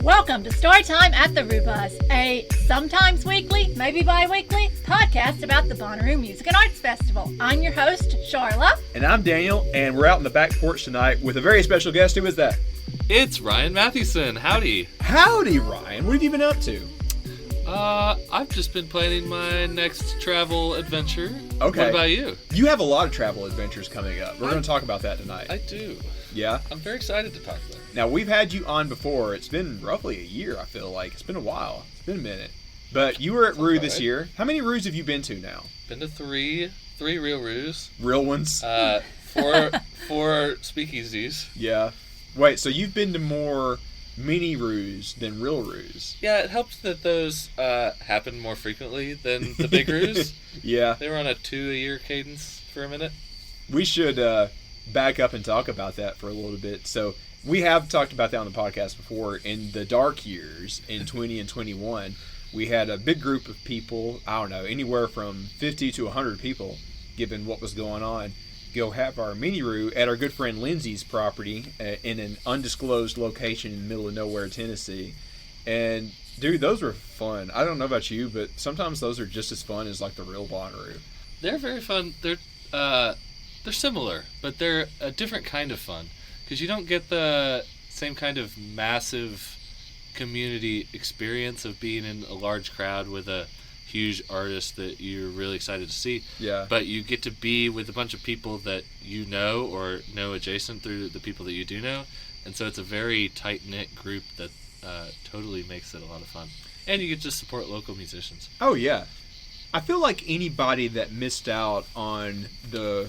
Welcome to Storytime at the Rubus, a sometimes weekly, maybe bi-weekly podcast about the Bonnaroo Music and Arts Festival. I'm your host, Sharla. And I'm Daniel, and we're out on the back porch tonight with a very special guest. Who is that? It's Ryan Madison. Howdy. Howdy, Ryan. What have you been up to? I've just been planning my next travel adventure. Okay. What about you? You have a lot of travel adventures coming up. We're going to talk about that tonight. I do. Yeah? I'm very excited to talk about it. Now, we've had you on before. It's been roughly a year, I feel like. It's been a while. It's been a minute. But you were at Roo this year. How many Roos have you been to now? Been to three real Roos. Real ones? Four speakeasies. Yeah. Wait, so you've been to more mini Roos than real Roos? Yeah, it helps that those happen more frequently than the big Roos. Yeah. They were on a 2-a-year cadence for a minute. We should back up and talk about that for a little bit. So we have talked about that on the podcast before. In the dark years, in 20 and 21, we had a big group of people, I don't know, anywhere from 50 to 100 people, given what was going on, go have our mini-roo at our good friend Lindsay's property in an undisclosed location in the middle of nowhere, Tennessee. And, dude, those were fun. I don't know about you, but sometimes those are just as fun as, like, the real Bonnaroo. They're very fun. They're similar, but they're a different kind of fun. Because you don't get the same kind of massive community experience of being in a large crowd with a huge artist that you're really excited to see. Yeah. But you get to be with a bunch of people that you know or know adjacent through the people that you do know. And so it's a very tight-knit group that totally makes it a lot of fun. And you get to support local musicians. Oh, yeah. I feel like anybody that missed out on the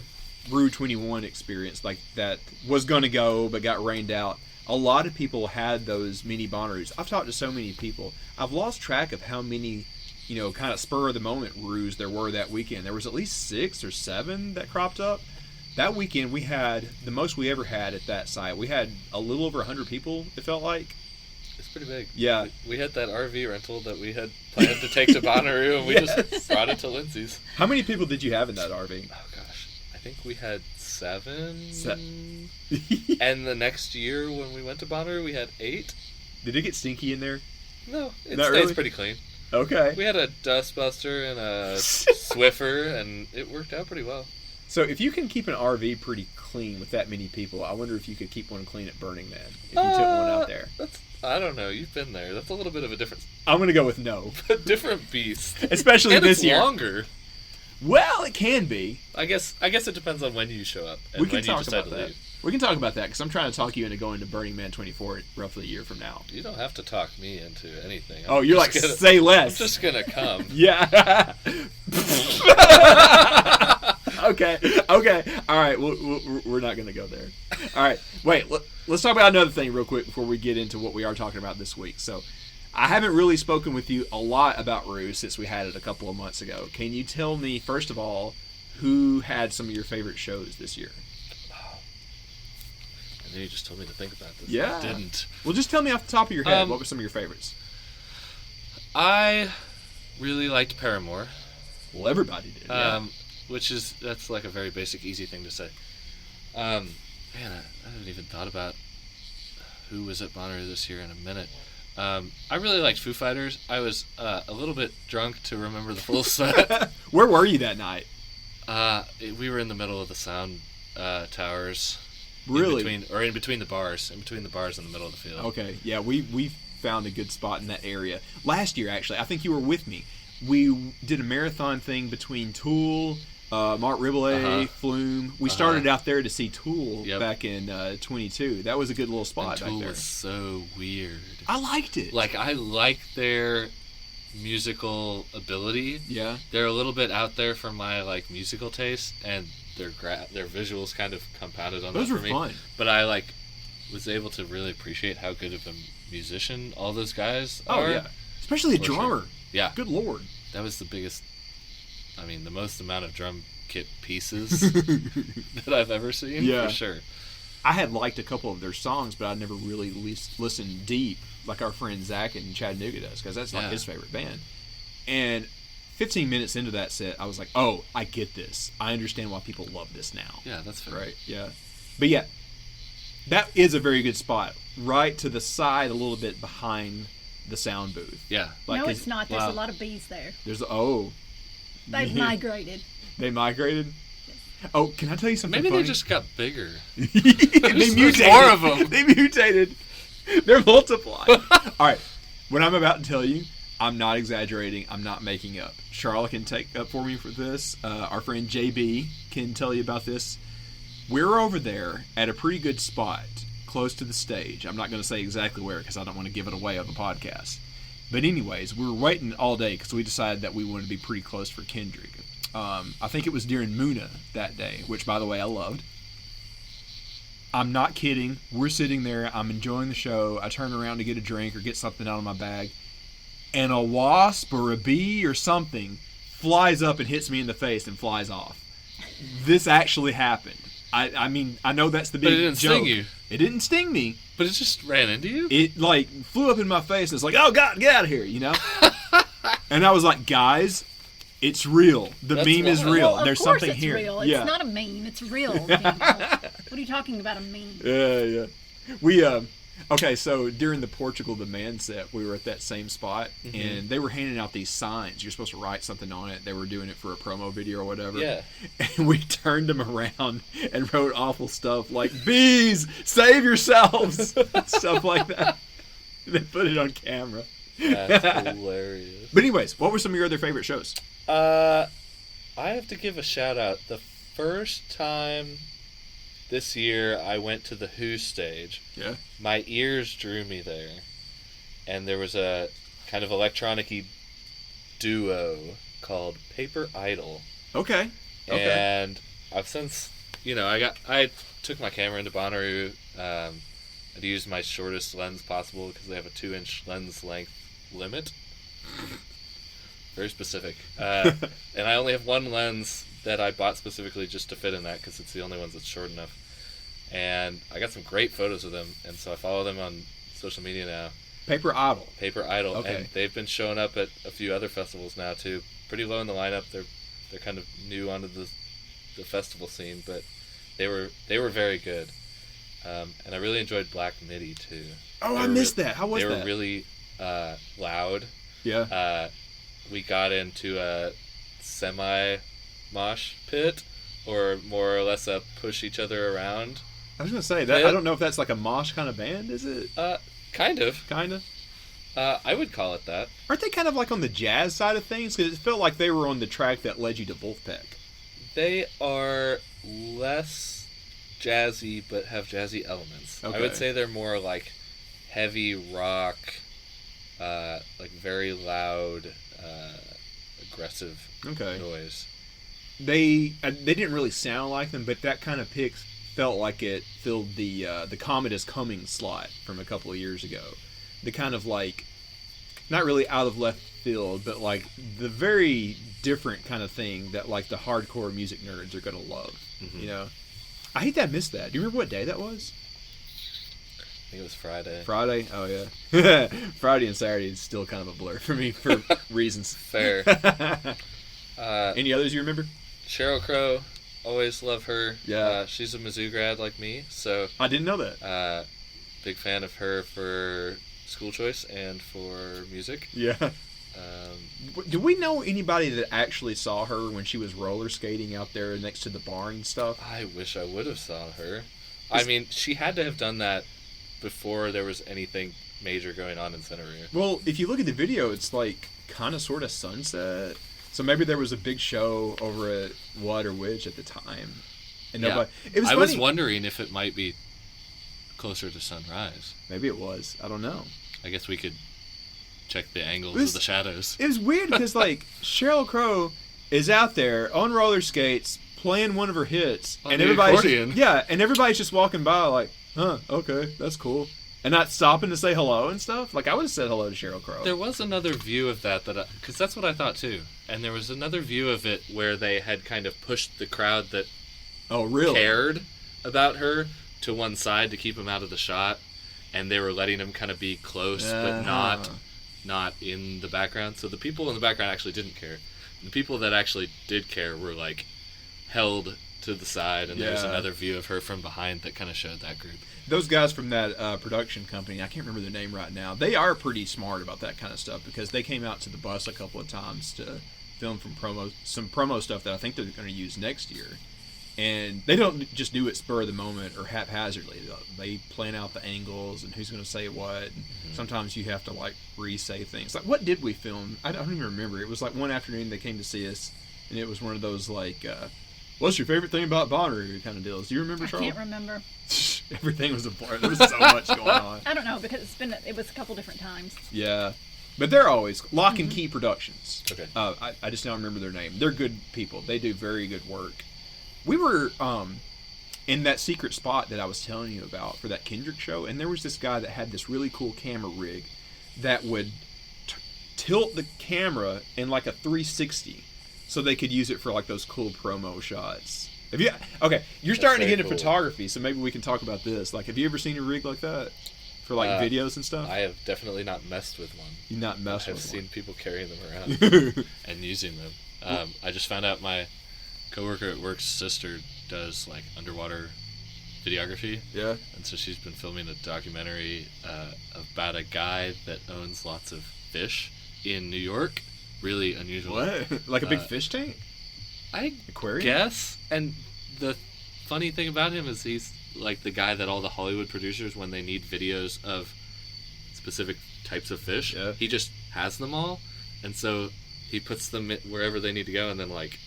Roo 21 experience, like that was going to go but got rained out, a lot of people had those mini Bonnaroos. I've talked to so many people. I've lost track of how many, kind of spur-of-the-moment Roos there were that weekend. There was at least 6 or 7 that cropped up. That weekend we had the most we ever had at that site. We had a little over 100 people, it felt like. It's pretty big. Yeah. We had that RV rental that we had planned to take to Bonnaroo, and we just brought it to Lindsay's. How many people did you have in that RV? Oh, gosh. I think we had 7. And the next year when we went to Bonnaroo, we had 8. Did it get stinky in there? No, it Not stays really? pretty clean. Okay. We had a dustbuster and a Swiffer, and it worked out pretty well. So if you can keep an RV pretty clean with that many people, I wonder if you could keep one clean at Burning Man if you took one out there. I don't know. You've been there. That's a little bit of a different... I'm going to go with no. A different beast. Especially and this year. it's longer. Well, it can be. I guess it depends on when you show up and We can when you talk decide about to that. leave. We can talk about that because I'm trying to talk you into going to Burning Man 24 roughly a year from now. You don't have to talk me into anything. Oh, you're like, say less. I'm just going to come. Yeah. Okay. All right. We're not going to go there. All right. Wait. Let's talk about another thing real quick before we get into what we are talking about this week. So, I haven't really spoken with you a lot about Roo since we had it a couple of months ago. Can you tell me, first of all, who had some of your favorite shows this year? And then you just told me to think about this. Yeah. I didn't. Well, just tell me off the top of your head, what were some of your favorites? I really liked Paramore. Well, everybody did. Yeah. That's like a very basic, easy thing to say. Man, I haven't even thought about who was at Bonnaroo this year in a minute. I really liked Foo Fighters. I was a little bit drunk to remember the full set. Where were you that night? We were in the middle of the sound towers. Really? In between the bars. In between the bars in the middle of the field. Okay, yeah, we found a good spot in that area. Last year, actually, I think you were with me. We did a marathon thing between Tool, Mark Riboulet, Flume. We started out there to see Tool back in 22. That was a good little spot and Tool back there. Was so weird. I liked it. Like, I like their musical ability. Yeah. They're a little bit out there for my, musical taste, and their visuals kind of compounded on those that were for me. Fun. But I, was able to really appreciate how good of a musician all those guys are. Oh, yeah. Especially a drummer. Sure. Yeah. Good Lord. That was the biggest, the most amount of drum kit pieces that I've ever seen, for sure. I had liked a couple of their songs, but I never really listened deep like our friend Zach in Chattanooga does, because that's like his favorite band. And 15 minutes into that set, I was like, oh, I get this. I understand why people love this now. Yeah, that's fair. Right, yeah. But yeah, that is a very good spot. right to the side a little bit behind the sound booth. Yeah. No, it's not. There's a lot of bees there. They've migrated. They migrated? Oh, can I tell you something Maybe funny? they just got bigger. They mutated. More of them. They mutated. They're multiplying. All right. What I'm about to tell you, I'm not exaggerating. I'm not making up. Sharla can take up for me for this. Our friend JB can tell you about this. We're over there at a pretty good spot, close to the stage. I'm not going to say exactly where because I don't want to give it away on the podcast. But anyways, we were waiting all day because we decided that we wanted to be pretty close for Kendrick. I think it was during Muna that day, which, by the way, I loved. I'm not kidding. We're sitting there. I'm enjoying the show. I turn around to get a drink or get something out of my bag. And a wasp or a bee or something flies up and hits me in the face and flies off. This actually happened. I mean, I know that's the big joke. But it didn't sting you. It didn't sting me. But it just ran into you? It, like, flew up in my face and it's like, oh, God, get out of here, you know? And I was like, guys, it's real. That's meme is real. Well, There's of course something it's here. Real. It's not a meme. It's real. What are you talking about, a meme? Yeah. We, okay, so during the Portugal the Man set, we were at that same spot, and they were handing out these signs. You're supposed to write something on it. They were doing it for a promo video or whatever. Yeah. And we turned them around and wrote awful stuff like, bees, save yourselves! Stuff like that. They put it on camera. That's hilarious. But anyways, what were some of your other favorite shows? I have to give a shout out. The first time this year I went to the Who stage, my ears drew me there. And there was a kind of electronic-y duo called Paper Idol. Okay. And I've since, I took my camera into Bonnaroo. I'd used my shortest lens possible because they have a 2-inch lens length limit. Very specific. And I only have one lens that I bought specifically just to fit in that because it's the only one that's short enough. And I got some great photos of them, and so I follow them on social media now. Paper Idol. Okay. And they've been showing up at a few other festivals now too. Pretty low in the lineup. They're kind of new onto the festival scene, but they were very good. And I really enjoyed Black Midi too. Oh, I missed that. How was that? They were really loud. Yeah. We got into a semi-mosh pit, or more or less a push each other around. I was going to say, that. I don't know if that's like a mosh kind of band, is it? Kind of. Kind of? I would call it that. Aren't they kind of like on the jazz side of things? Because it felt like they were on the track that led you to Wolfpack. They are less jazzy, but have jazzy elements. Okay. I would say they're more like heavy rock, like very loud, aggressive noise. They didn't really sound like them, but that kind of pick felt like it filled the Comet is Coming slot from a couple of years ago. The kind of like, not really out of left field, but like the very different kind of thing that like the hardcore music nerds are going to love. Mm-hmm. You know? I hate that I missed that. Do you remember what day that was? I think it was Friday. Friday? Oh, yeah. Friday and Saturday is still kind of a blur for me for reasons. Fair. Any others you remember? Sheryl Crow. Always love her. Yeah. She's a Mizzou grad like me, so... I didn't know that. Big fan of her for school choice and for music. Yeah. Do we know anybody that actually saw her when she was roller skating out there next to the barn and stuff? I wish I would have saw her. I mean, she had to have done that before there was anything major going on in Centerville. Well, if you look at the video, it's like kind of sort of sunset. So maybe there was a big show over at What or Which at the time. And nobody, it was funny. Was wondering if it might be closer to sunrise. Maybe it was. I don't know. I guess we could check the angles of the shadows. It was weird because, like, Sheryl Crow is out there on roller skates playing one of her hits. On and the everybody's accordion. and everybody's just walking by like, huh, okay, that's cool. And not stopping to say hello and stuff. Like, I would have said hello to Sheryl Crow. There was another view of that, because that's what I thought too. And there was another view of it where they had kind of pushed the crowd that cared about her to one side to keep him out of the shot. And they were letting him kind of be close, but not in the background. So the people in the background actually didn't care. The people that actually did care were, like, held to the side, and there's Yeah. another view of her from behind that kind of showed that group. Those guys from that production company, I can't remember their name right now, they are pretty smart about that kind of stuff because they came out to the bus a couple of times to film some promo stuff that I think they're going to use next year. And they don't just do it spur of the moment or haphazardly. They plan out the angles and who's going to say what. And sometimes you have to like re-say things. Like, what did we film? I don't even remember. It was like one afternoon they came to see us, and it was one of those like, what's your favorite thing about Bonnaroo kind of deals. Do you remember, Charles? I can't remember. Everything was a blur. There was so much going on. I don't know because it was a couple different times. Yeah. But they're always Lock and Key Productions. Okay. I just don't remember their name. They're good people. They do very good work. We were in that secret spot that I was telling you about for that Kendrick show, and there was this guy that had this really cool camera rig that would tilt the camera in like a 360 so they could use it for like those cool promo shots. You're starting to get into photography, so maybe we can talk about this. Like, have you ever seen a rig like that for like videos and stuff? I have definitely not messed with one. You've not messed with one. I've seen people carrying them around and using them. I just found out my coworker at work's sister does like underwater videography. Yeah. And so she's been filming a documentary about a guy that owns lots of fish in New York. Really unusual. What? Like a big fish tank? I Aquarium? guess. And the funny thing about him is he's like the guy that all the Hollywood producers, when they need videos of specific types of fish, he just has them all. And so he puts them wherever they need to go and then like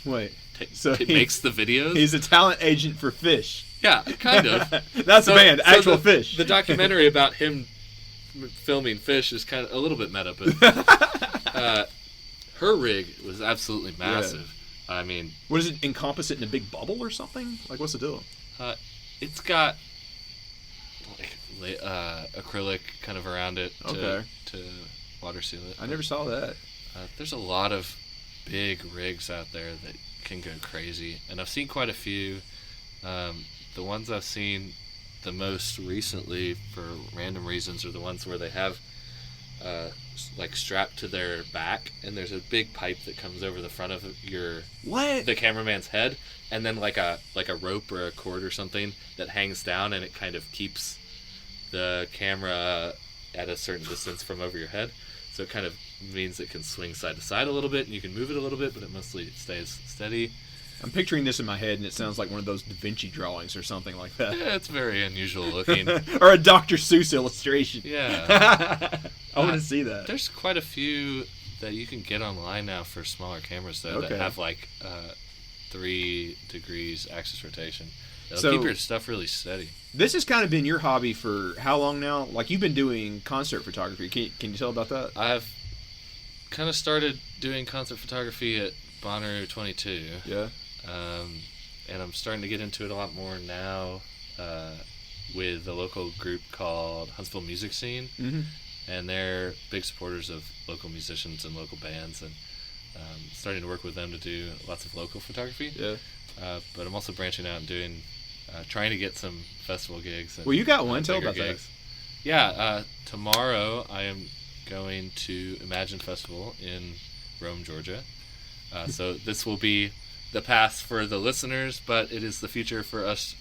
makes the videos. He's a talent agent for fish. Yeah, kind of. That's the band, actual fish. The documentary about him filming fish is kind of a little bit meta, but her rig was absolutely massive. Yeah. I mean, what does it encompass it in a big bubble or something? Like, what's the deal? It's got like acrylic kind of around it to water seal it. I never saw that. There's a lot of big rigs out there that can go crazy, and I've seen quite a few. The ones I've seen the most recently for random reasons are the ones where they have like strapped to their back, and there's a big pipe that comes over the front of the cameraman's head, and then like a rope or a cord or something that hangs down, and it kind of keeps the camera at a certain distance from over your head. So it kind of means it can swing side to side a little bit, and you can move it a little bit, but it mostly stays steady. I'm picturing this in my head, and it sounds like one of those Da Vinci drawings or something like that. Yeah, it's very unusual looking. Or a Dr. Seuss illustration. Yeah. I want to see that. There's quite a few that you can get online now for smaller cameras, though, that have like 3 degrees axis rotation. It'll keep your stuff really steady. This has kind of been your hobby for how long now? Like, you've been doing concert photography. Can you tell about that? I've kind of started doing concert photography at Bonnaroo 22. Yeah. And I'm starting to get into it a lot more now with a local group called Huntsville Music Scene. Mm-hmm. And they're big supporters of local musicians and local bands, and starting to work with them to do lots of local photography. Yeah. But I'm also branching out and doing, trying to get some festival gigs. And, well, you got one. Tell about gigs. That. Yeah. Tomorrow I am going to Imagine Festival in Rome, Georgia. So this will be the past for the listeners, but it is the future for us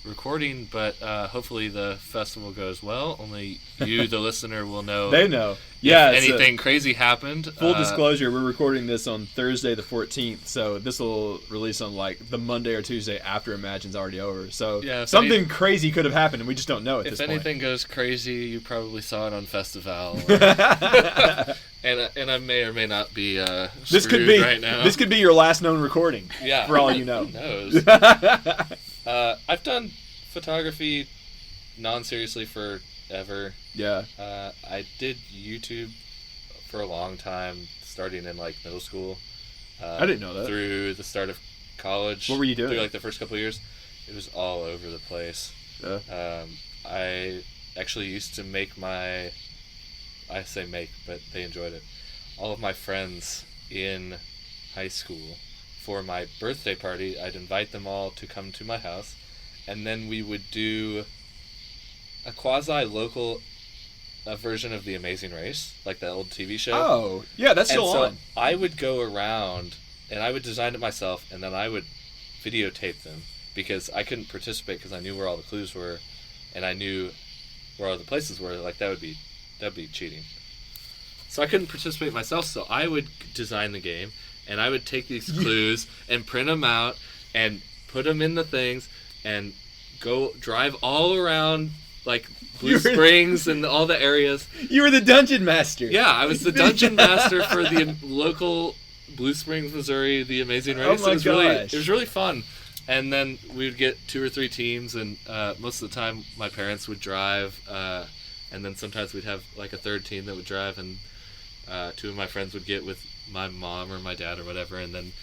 recording. But hopefully the festival goes well. Only you, the listener, will know. They know. Yeah. If anything crazy happened. Full disclosure, we're recording this on Thursday the 14th, so this will release on like the Monday or Tuesday after Imagine's already over. So something crazy could have happened, and we just don't know at this point. If anything goes crazy, you probably saw it on Festival. And I may or may not be this could be right now. This could be your last known recording. Yeah. For all you know. Who knows? I've done photography non-seriously forever. Yeah. I did YouTube for a long time, starting in like middle school. I didn't know that. Through the start of college. What were you doing? Through like the first couple of years. It was all over the place. Yeah. I actually used to make I say make, but they enjoyed it. All of my friends in high school, for my birthday party, I'd invite them all to come to my house, and then we would do a quasi-local version of The Amazing Race, like the old TV show. Oh, yeah, that's still on. I would go around, and I would design it myself, and then I would videotape them because I couldn't participate because I knew where all the clues were, and I knew where all the places were. Like that'd be cheating. So I couldn't participate myself. So I would design the game, and I would take these clues and print them out and put them in the things and go drive all around like Blue Springs and all the areas. You were the dungeon master. Yeah, I was the dungeon master for the local Blue Springs, Missouri, the Amazing Race. Oh my gosh. It was really fun. And then we would get 2 or 3 teams, and most of the time my parents would drive, and then sometimes we'd have like a third team that would drive, and 2 of my friends would get with my mom or my dad or whatever, and then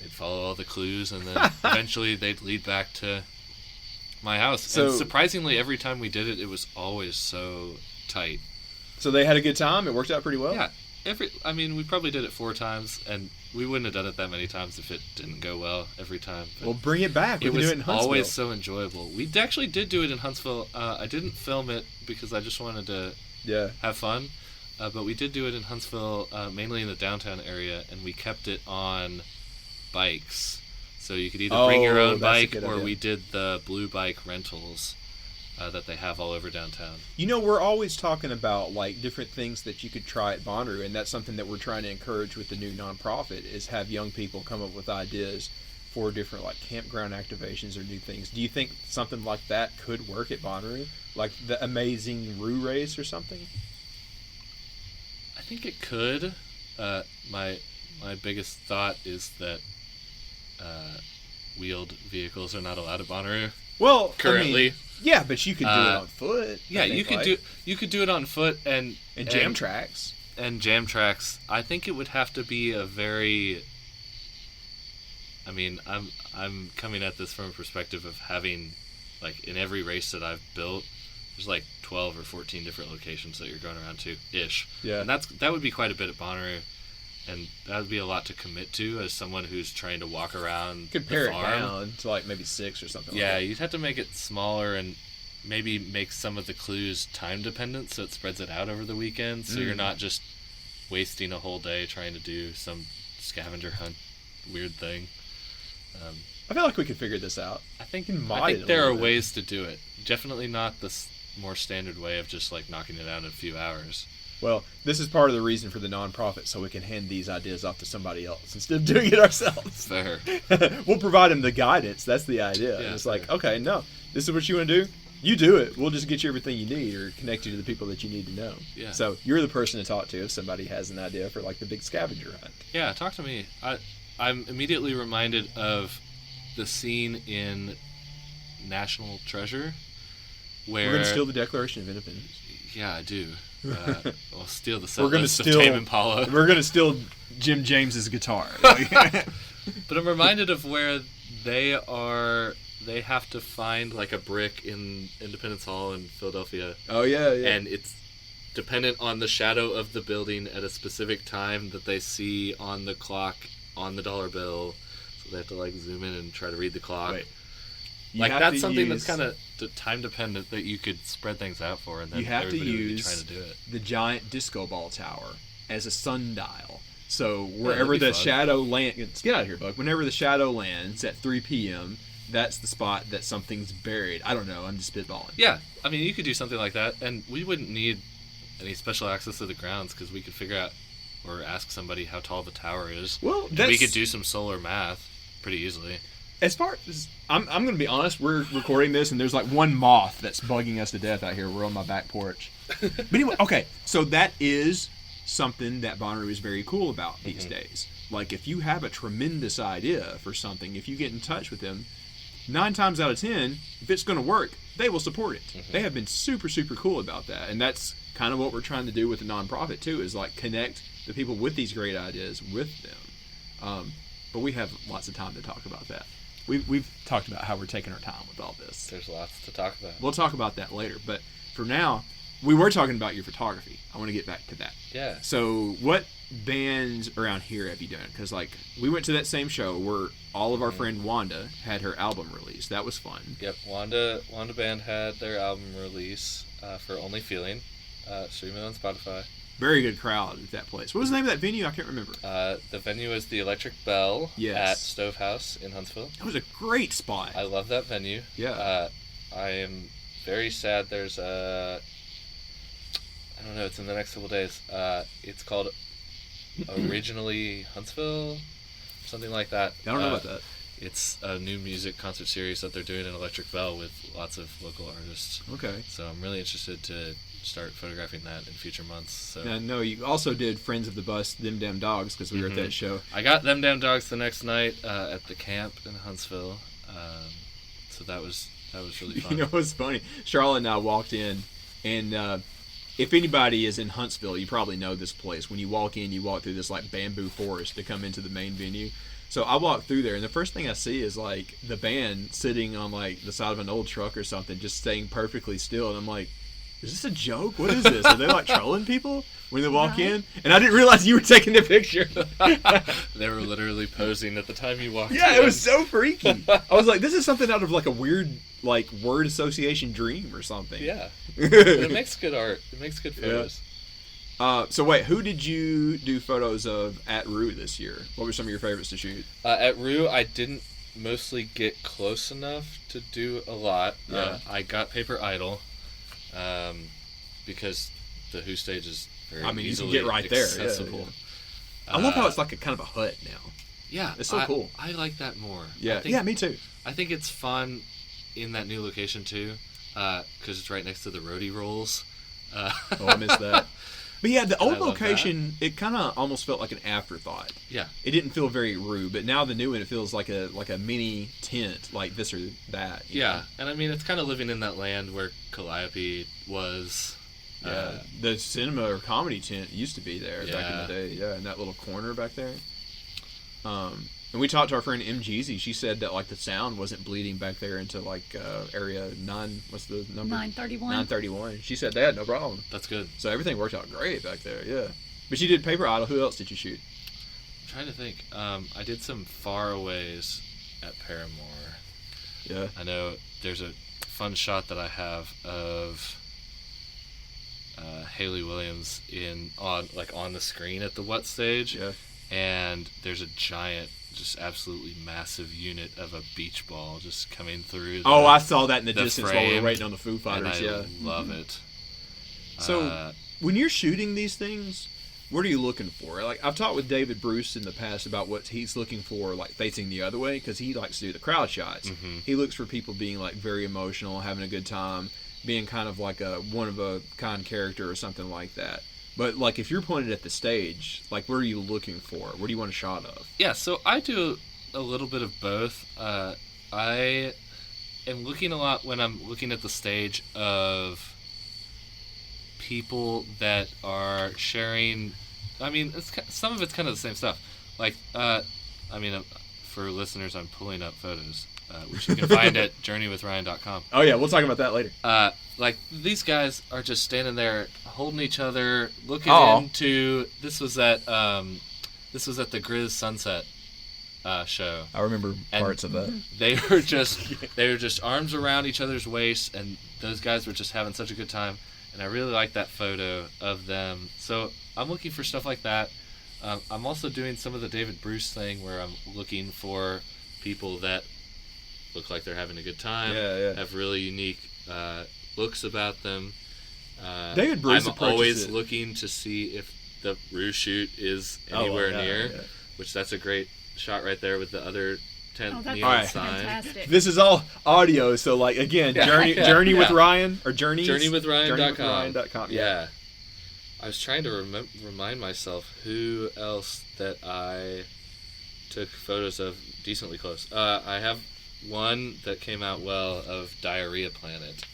they'd follow all the clues, and then eventually they'd lead back to my house. So, and surprisingly, every time we did it, it was always so tight. So they had a good time? It worked out pretty well? Yeah. We probably did it 4 times, and we wouldn't have done it that many times if it didn't go well every time. Well, bring it back. We can do it in Huntsville. It was always so enjoyable. We actually did do it in Huntsville. I didn't film it because I just wanted to have fun. But we did do it in Huntsville, mainly in the downtown area, and we kept it on bikes. So you could either bring your own bike, or we did the blue bike rentals that they have all over downtown. You know, we're always talking about like different things that you could try at Bonnaroo, and that's something that we're trying to encourage with the new nonprofit is have young people come up with ideas for different like campground activations or new things. Do you think something like that could work at Bonnaroo, like the Amazing Roo Race or something? I think it could. My biggest thought is that wheeled vehicles are not allowed at Bonnaroo. Well, currently, yeah, but you could do it on foot. Yeah, you could do it on foot and jam tracks. And jam tracks. I think it would have to be a very. I mean, I'm coming at this from a perspective of having, like, in every race that I've built, there's like 12 or 14 different locations that you're going around to ish. Yeah, and that would be quite a bit at Bonnaroo. And that would be a lot to commit to as someone who's trying to walk around. Could pare it down to like maybe 6 or something. Yeah, like that. You'd have to make it smaller and maybe make some of the clues time dependent, so it spreads it out over the weekend. So you're not just wasting a whole day trying to do some scavenger hunt weird thing. I feel like we could figure this out. I think there are ways to do it. Definitely not the more standard way of just like knocking it out in a few hours. Well, this is part of the reason for the nonprofit, so we can hand these ideas off to somebody else instead of doing it ourselves. Fair. We'll provide them the guidance. That's the idea. Yeah, it's like, okay, no, this is what you want to do. You do it. We'll just get you everything you need or connect you to the people that you need to know. Yeah. So you're the person to talk to if somebody has an idea for like the big scavenger hunt. Yeah, talk to me. I'm immediately reminded of the scene in National Treasure where... We're going to steal the Declaration of Independence. Yeah, I do. We'll steal the set We're list of Tame Impala. We're going to steal Jim James's guitar. But I'm reminded of where they have to find like a brick in Independence Hall in Philadelphia. Oh, yeah. And it's dependent on the shadow of the building at a specific time that they see on the clock on the dollar bill. So they have to like zoom in and try to read the clock. Right. Like that's something that's kind of time dependent that you could spread things out for, and then you have everybody to would be use trying to do it. The giant disco ball tower as a sundial. So wherever the shadow lands, get out of here, Buck. Whenever the shadow lands at 3 p.m., that's the spot that something's buried. I don't know. I'm just spitballing. Yeah, I mean, you could do something like that, and we wouldn't need any special access to the grounds because we could figure out or ask somebody how tall the tower is. Well, we could do some solar math pretty easily. As far as I'm going to be honest, we're recording this, and there's like one moth that's bugging us to death out here. We're on my back porch. But anyway, okay, so that is something that Bonnaroo is very cool about these days. Like, if you have a tremendous idea for something, if you get in touch with them, 9 times out of 10, if it's going to work, they will support it. They have been super, super cool about that, and that's kind of what we're trying to do with the nonprofit too, is like connect the people with these great ideas with them. But we have lots of time to talk about that. We've talked about how we're taking our time with all this. There's lots to talk about. We'll talk about that later. But for now, we were talking about your photography. I want to get back to that. Yeah. So what bands around here have you done? Because like we went to that same show where all of our friend Wanda had her album released. That was fun. Yep. Wanda Band had their album release for Only Feeling. Stream it on Spotify. Very good crowd at that place. What was the name of that venue? I can't remember. The venue is the Electric Bell at Stove House in Huntsville. That was a great spot. I love that venue. Yeah. I am very sad there's I don't know, it's in the next couple days. It's called Originally Huntsville, something like that. I don't know about that. It's a new music concert series that they're doing in Electric Bell with lots of local artists. Okay. So I'm really interested to start photographing that in future months. So I know you also did Friends of the Bus, Them Damn Dogs, because we were at that show. I got Them Damn Dogs the next night at the camp in Huntsville. So that was really fun. You know what's funny? Sharla and I walked in, and if anybody is in Huntsville, you probably know this place. When you walk in, you walk through this like bamboo forest to come into the main venue. So I walk through there, and the first thing I see is like the band sitting on like the side of an old truck or something, just staying perfectly still. And I'm like, is this a joke? What is this? Are they like trolling people when they walk in? And I didn't realize you were taking the picture. They were literally posing at the time you walked in. Yeah, it was so freaky. I was like, this is something out of like a weird like word association dream or something. Yeah. It makes good art. It makes good photos. So wait, who did you do photos of at Rue this year? What were some of your favorites to shoot? At Rue, I didn't mostly get close enough to do a lot. Yeah. I got Paper Idol because the Who stage is very easily you can get right there. accessible. Yeah. I love how it's like a kind of a hut now. Yeah, it's so cool. I like that more. Yeah, me too. I think it's fun in that new location too, because it's right next to the roadie rolls. I missed that. But yeah, the old location, it kind of almost felt like an afterthought. Yeah. It didn't feel very Rue, but now the new one, it feels like a mini tent, like this or that. Yeah, and I mean, it's kind of living in that land where Calliope was. Yeah, the cinema or comedy tent used to be there back in the day. Yeah, in that little corner back there. And we talked to our friend M. Jeezy. She said that like the sound wasn't bleeding back there into like area 9. What's the number? 931. 931. She said they had no problem. That's good. So everything worked out great back there. Yeah. But you did Paper Idol. Who else did you shoot? I'm trying to think. I did some faraways at Paramore. Yeah. I know there's a fun shot that I have of Haley Williams on the screen at the What stage. Yeah. And there's a giant, just absolutely massive unit of a beach ball just coming through. I saw that in the distance frame, while we were waiting on the Foo Fighters. And I love it. So when you're shooting these things, what are you looking for? Like I've talked with David Bruce in the past about what he's looking for, like facing the other way, because he likes to do the crowd shots. Mm-hmm. He looks for people being like very emotional, having a good time, being kind of like a one of a kind character or something like that. But like if you're pointed at the stage, like what are you looking for? What do you want a shot of? Yeah, so I do a little bit of both. I am looking a lot when I'm looking at the stage of people that are sharing. I mean, some of it's kind of the same stuff. Like, for listeners, I'm pulling up photos, which you can find at journeywithryan.com. Oh yeah, we'll talk about that later. Like these guys are just standing there holding each other, looking into. This was at the Grizz Sunset show. I remember parts of that. They were just arms around each other's waists, and those guys were just having such a good time. And I really like that photo of them. So I'm looking for stuff like that. I'm also doing some of the David Bruce thing where I'm looking for people that look like they're having a good time. Have really unique looks about them. David Bruce I'm always looking to see if the Rue shoot is anywhere near, which that's a great shot right there with the other tent neon sign. Fantastic. This is all audio, so like again, Journey with Ryan or JourneyWithRyan.com. Yeah. I was trying to remind myself who else that I took photos of decently close. I have one that came out well of Diarrhea Planet.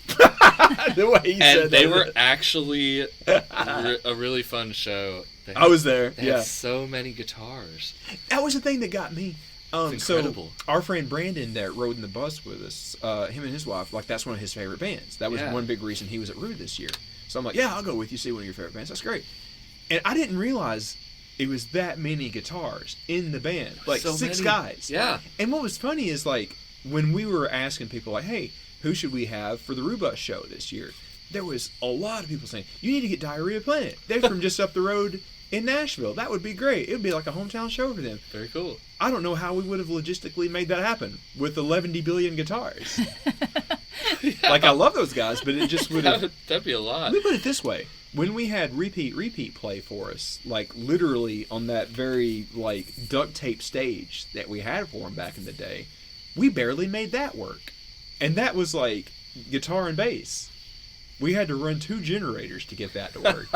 The way you said they were actually a really fun show. I was there. They had so many guitars. That was the thing that got me. It's incredible. So our friend Brandon that rode in the bus with us, him and his wife, like that's one of his favorite bands. That was one big reason he was at Rue this year. So I'm like, yeah, I'll go with you, see one of your favorite bands. That's great. And I didn't realize it was that many guitars in the band, like so 6 many. guys. Yeah. And what was funny is like when we were asking people like, hey, who should we have for the Rue Bus show this year? there was a lot of people saying, you need to get Diarrhea Planet. They're from just up the road in Nashville. That would be great. It would be like a hometown show for them. Very cool. I don't know how we would have logistically made that happen with 11 billion guitars. Yeah. Like, I love those guys, but it just would have... That'd be a lot. Let me put it this way. When we had Repeat play for us, like, literally on that very, like, duct tape stage that we had for him back in the day, we barely made that work. And that was, like, guitar and bass. We had to run 2 generators to get that to work.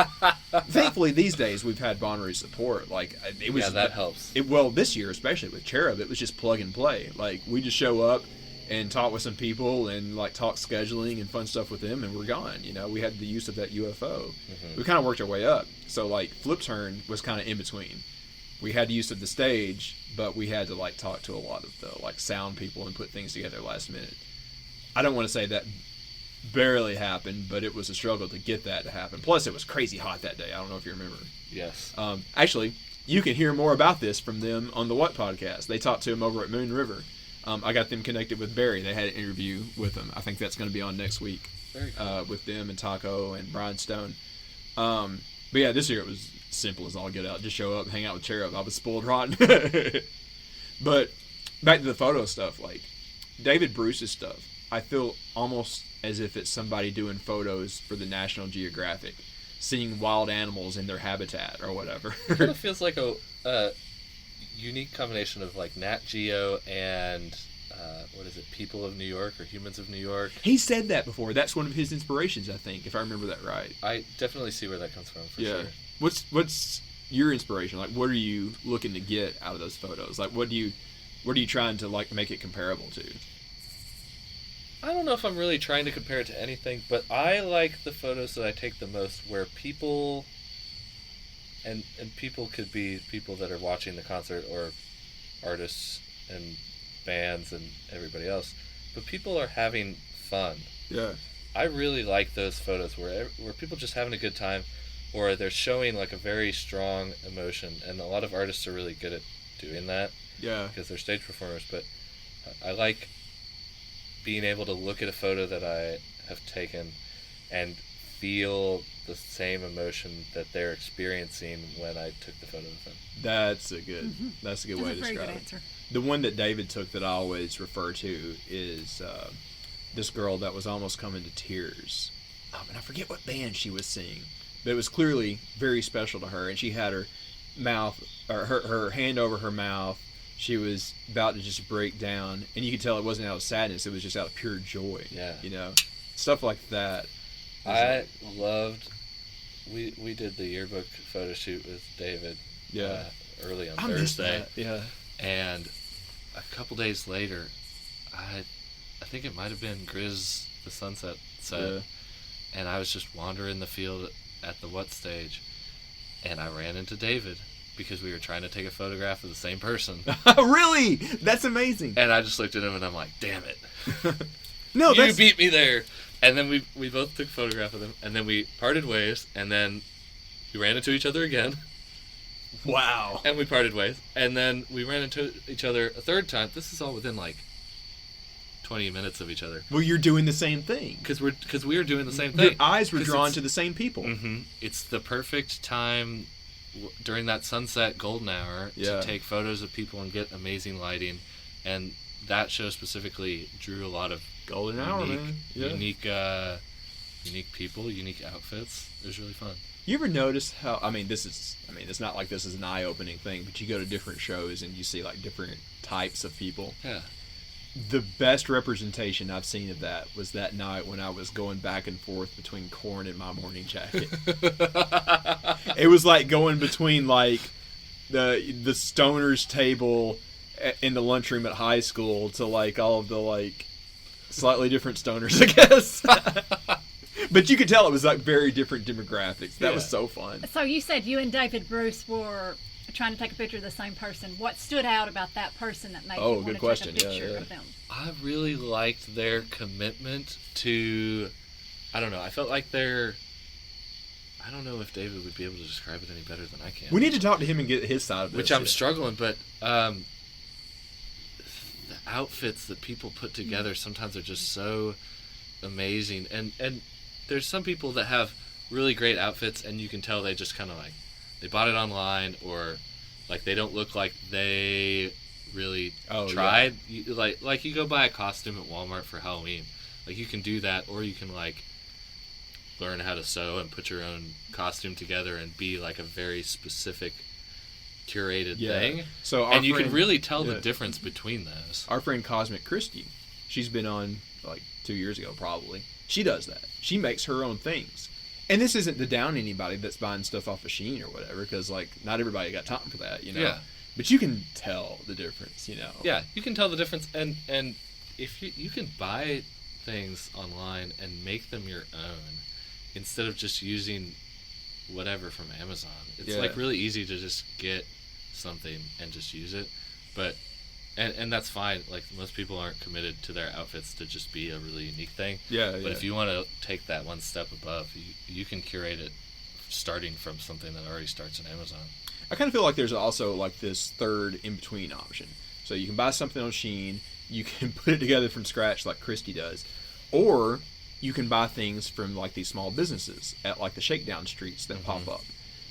Thankfully, these days, we've had Bonnaroo support. Like, it was... Yeah, that helps. Well, this year, especially with Cherub, it was just plug and play. Like, we just show up and talk with some people and, like, talk scheduling and fun stuff with them, and we're gone. You know, we had the use of that UFO. We kind of worked our way up. So, like, Flip Turn was kind of in between. We had the use of the stage, but we had to, like, talk to a lot of the, like, sound people and put things together last minute. I don't want to say that barely happened, but it was a struggle to get that to happen. Plus, it was crazy hot that day. I don't know if you remember. Yes. Actually, you can hear more about this from them on the What podcast. They talked to him over at Moon River. I got them connected with Barry. They had an interview with him. I think that's going to be on next week. Very cool. With them and Taco and Brian Stone. But yeah, this year it was simple as all get out. Just show up, hang out with Cherub. I was spoiled rotten. But back to the photo stuff, like David Bruce's stuff, I feel almost as if it's somebody doing photos for the National Geographic, seeing wild animals in their habitat or whatever. It kind of feels like a unique combination of like Nat Geo and what is it, People of New York or Humans of New York. He said that before. That's one of his inspirations, I think, if I remember that right. I definitely see where that comes from, for sure. What's your inspiration? Like, what are you looking to get out of those photos? Like, what are you trying to, like, make it comparable to? I don't know if I'm really trying to compare it to anything, but I like the photos that I take the most where people, and people could be people that are watching the concert or artists and bands and everybody else, but people are having fun. Yeah. I really like those photos where people just having a good time, or they're showing like a very strong emotion, and a lot of artists are really good at doing that. Yeah. Because they're stage performers, but I like being able to look at a photo that I have taken and feel the same emotion that they're experiencing when I took the photo with them. That's a good way to describe it. Answer. The one that David took that I always refer to is this girl that was almost coming to tears. And I forget what band she was singing, but it was clearly very special to her, and she had her mouth, or her hand over her mouth. She was about to just break down, and you could tell it wasn't out of sadness, it was just out of pure joy. Yeah. You know, stuff like that. I loved, we did the yearbook photo shoot with David early on Thursday. Yeah. And a couple days later, I think it might have been Grizz the Sunset set, and I was just wandering the field at the What stage, and I ran into David because we were trying to take a photograph of the same person. Really? That's amazing. And I just looked at him and I'm like, damn it. No, you beat me there. And then we both took a photograph of them, and then we parted ways, and then we ran into each other again. Wow. And we parted ways. And then we ran into each other a third time. This is all within like 20 minutes of each other. Well, you're doing the same thing. Because we were doing the same thing. Your eyes were drawn to the same people. Mm-hmm. It's the perfect time during that sunset golden hour to take photos of people and get amazing lighting. And that show specifically drew a lot of golden hour, man. Yeah. Unique people, unique outfits. It was really fun. You ever notice how, it's not like this is an eye-opening thing, but you go to different shows and you see like different types of people. Yeah. The best representation I've seen of that was that night when I was going back and forth between Korn and My Morning Jacket. It was like going between like the stoners table in the lunchroom at high school to like all of the like slightly different stoners, I guess. But you could tell it was like very different demographics. That was so fun. So you said you and David Bruce were trying to take a picture of the same person. What stood out about that person that made you want to take a picture of them? I really liked their commitment to, I don't know, I felt like I don't know if David would be able to describe it any better than I can. We need to talk to him and get his side of this. Which I'm struggling, but the outfits that people put together sometimes are just so amazing. And there's some people that have really great outfits, and you can tell they just kind of like they bought it online, or like they don't look like they really tried. You, like you go buy a costume at Walmart for Halloween, like you can do that, or you can like learn how to sew and put your own costume together and be like a very specific curated thing. So and you can really tell the difference between those. Our friend Cosmic Christie, she's been on like 2 years ago probably. She does that. She makes her own things. And this isn't to down anybody that's buying stuff off of Shein or whatever, because like not everybody got time for that, you know. Yeah. But you can tell the difference, you know. Yeah, you can tell the difference, and if you can buy things online and make them your own instead of just using whatever from Amazon. It's like really easy to just get something and just use it, but and that's fine. Like most people aren't committed to their outfits to just be a really unique thing. But if you want to take that one step above, you can curate it starting from something that already starts on Amazon. I kind of feel like there's also like this third in between option. So you can buy something on Shein, you can put it together from scratch like Christy does, or you can buy things from like these small businesses at like the shakedown streets that pop up.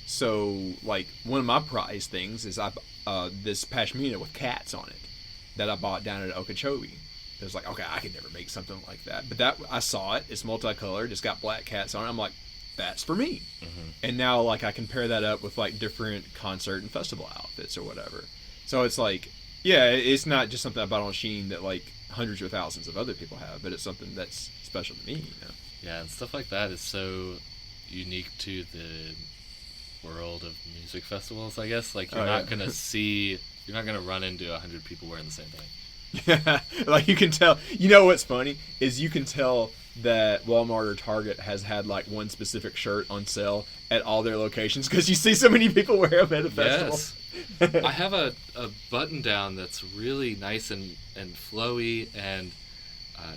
So like one of my prized things is this pashmina with cats on it that I bought down at Okeechobee. It was like, okay, I could never make something like that, but that I saw it. It's multicolored. It's got black cats on it. I'm like, that's for me. And now like I can pair that up with like different concert and festival outfits or whatever. So it's like, yeah, it's not just something I bought on Shein that like hundreds or thousands of other people have, but it's something that's special to me, you know. Yeah, and stuff like that is so unique to the world of music festivals, I guess. Like you're not gonna run into 100 people wearing the same thing. Yeah, like you can tell. You know what's funny is you can tell that Walmart or Target has had like one specific shirt on sale at all their locations because you see so many people wear them at a festival. Yes. I have a button down that's really nice and flowy, and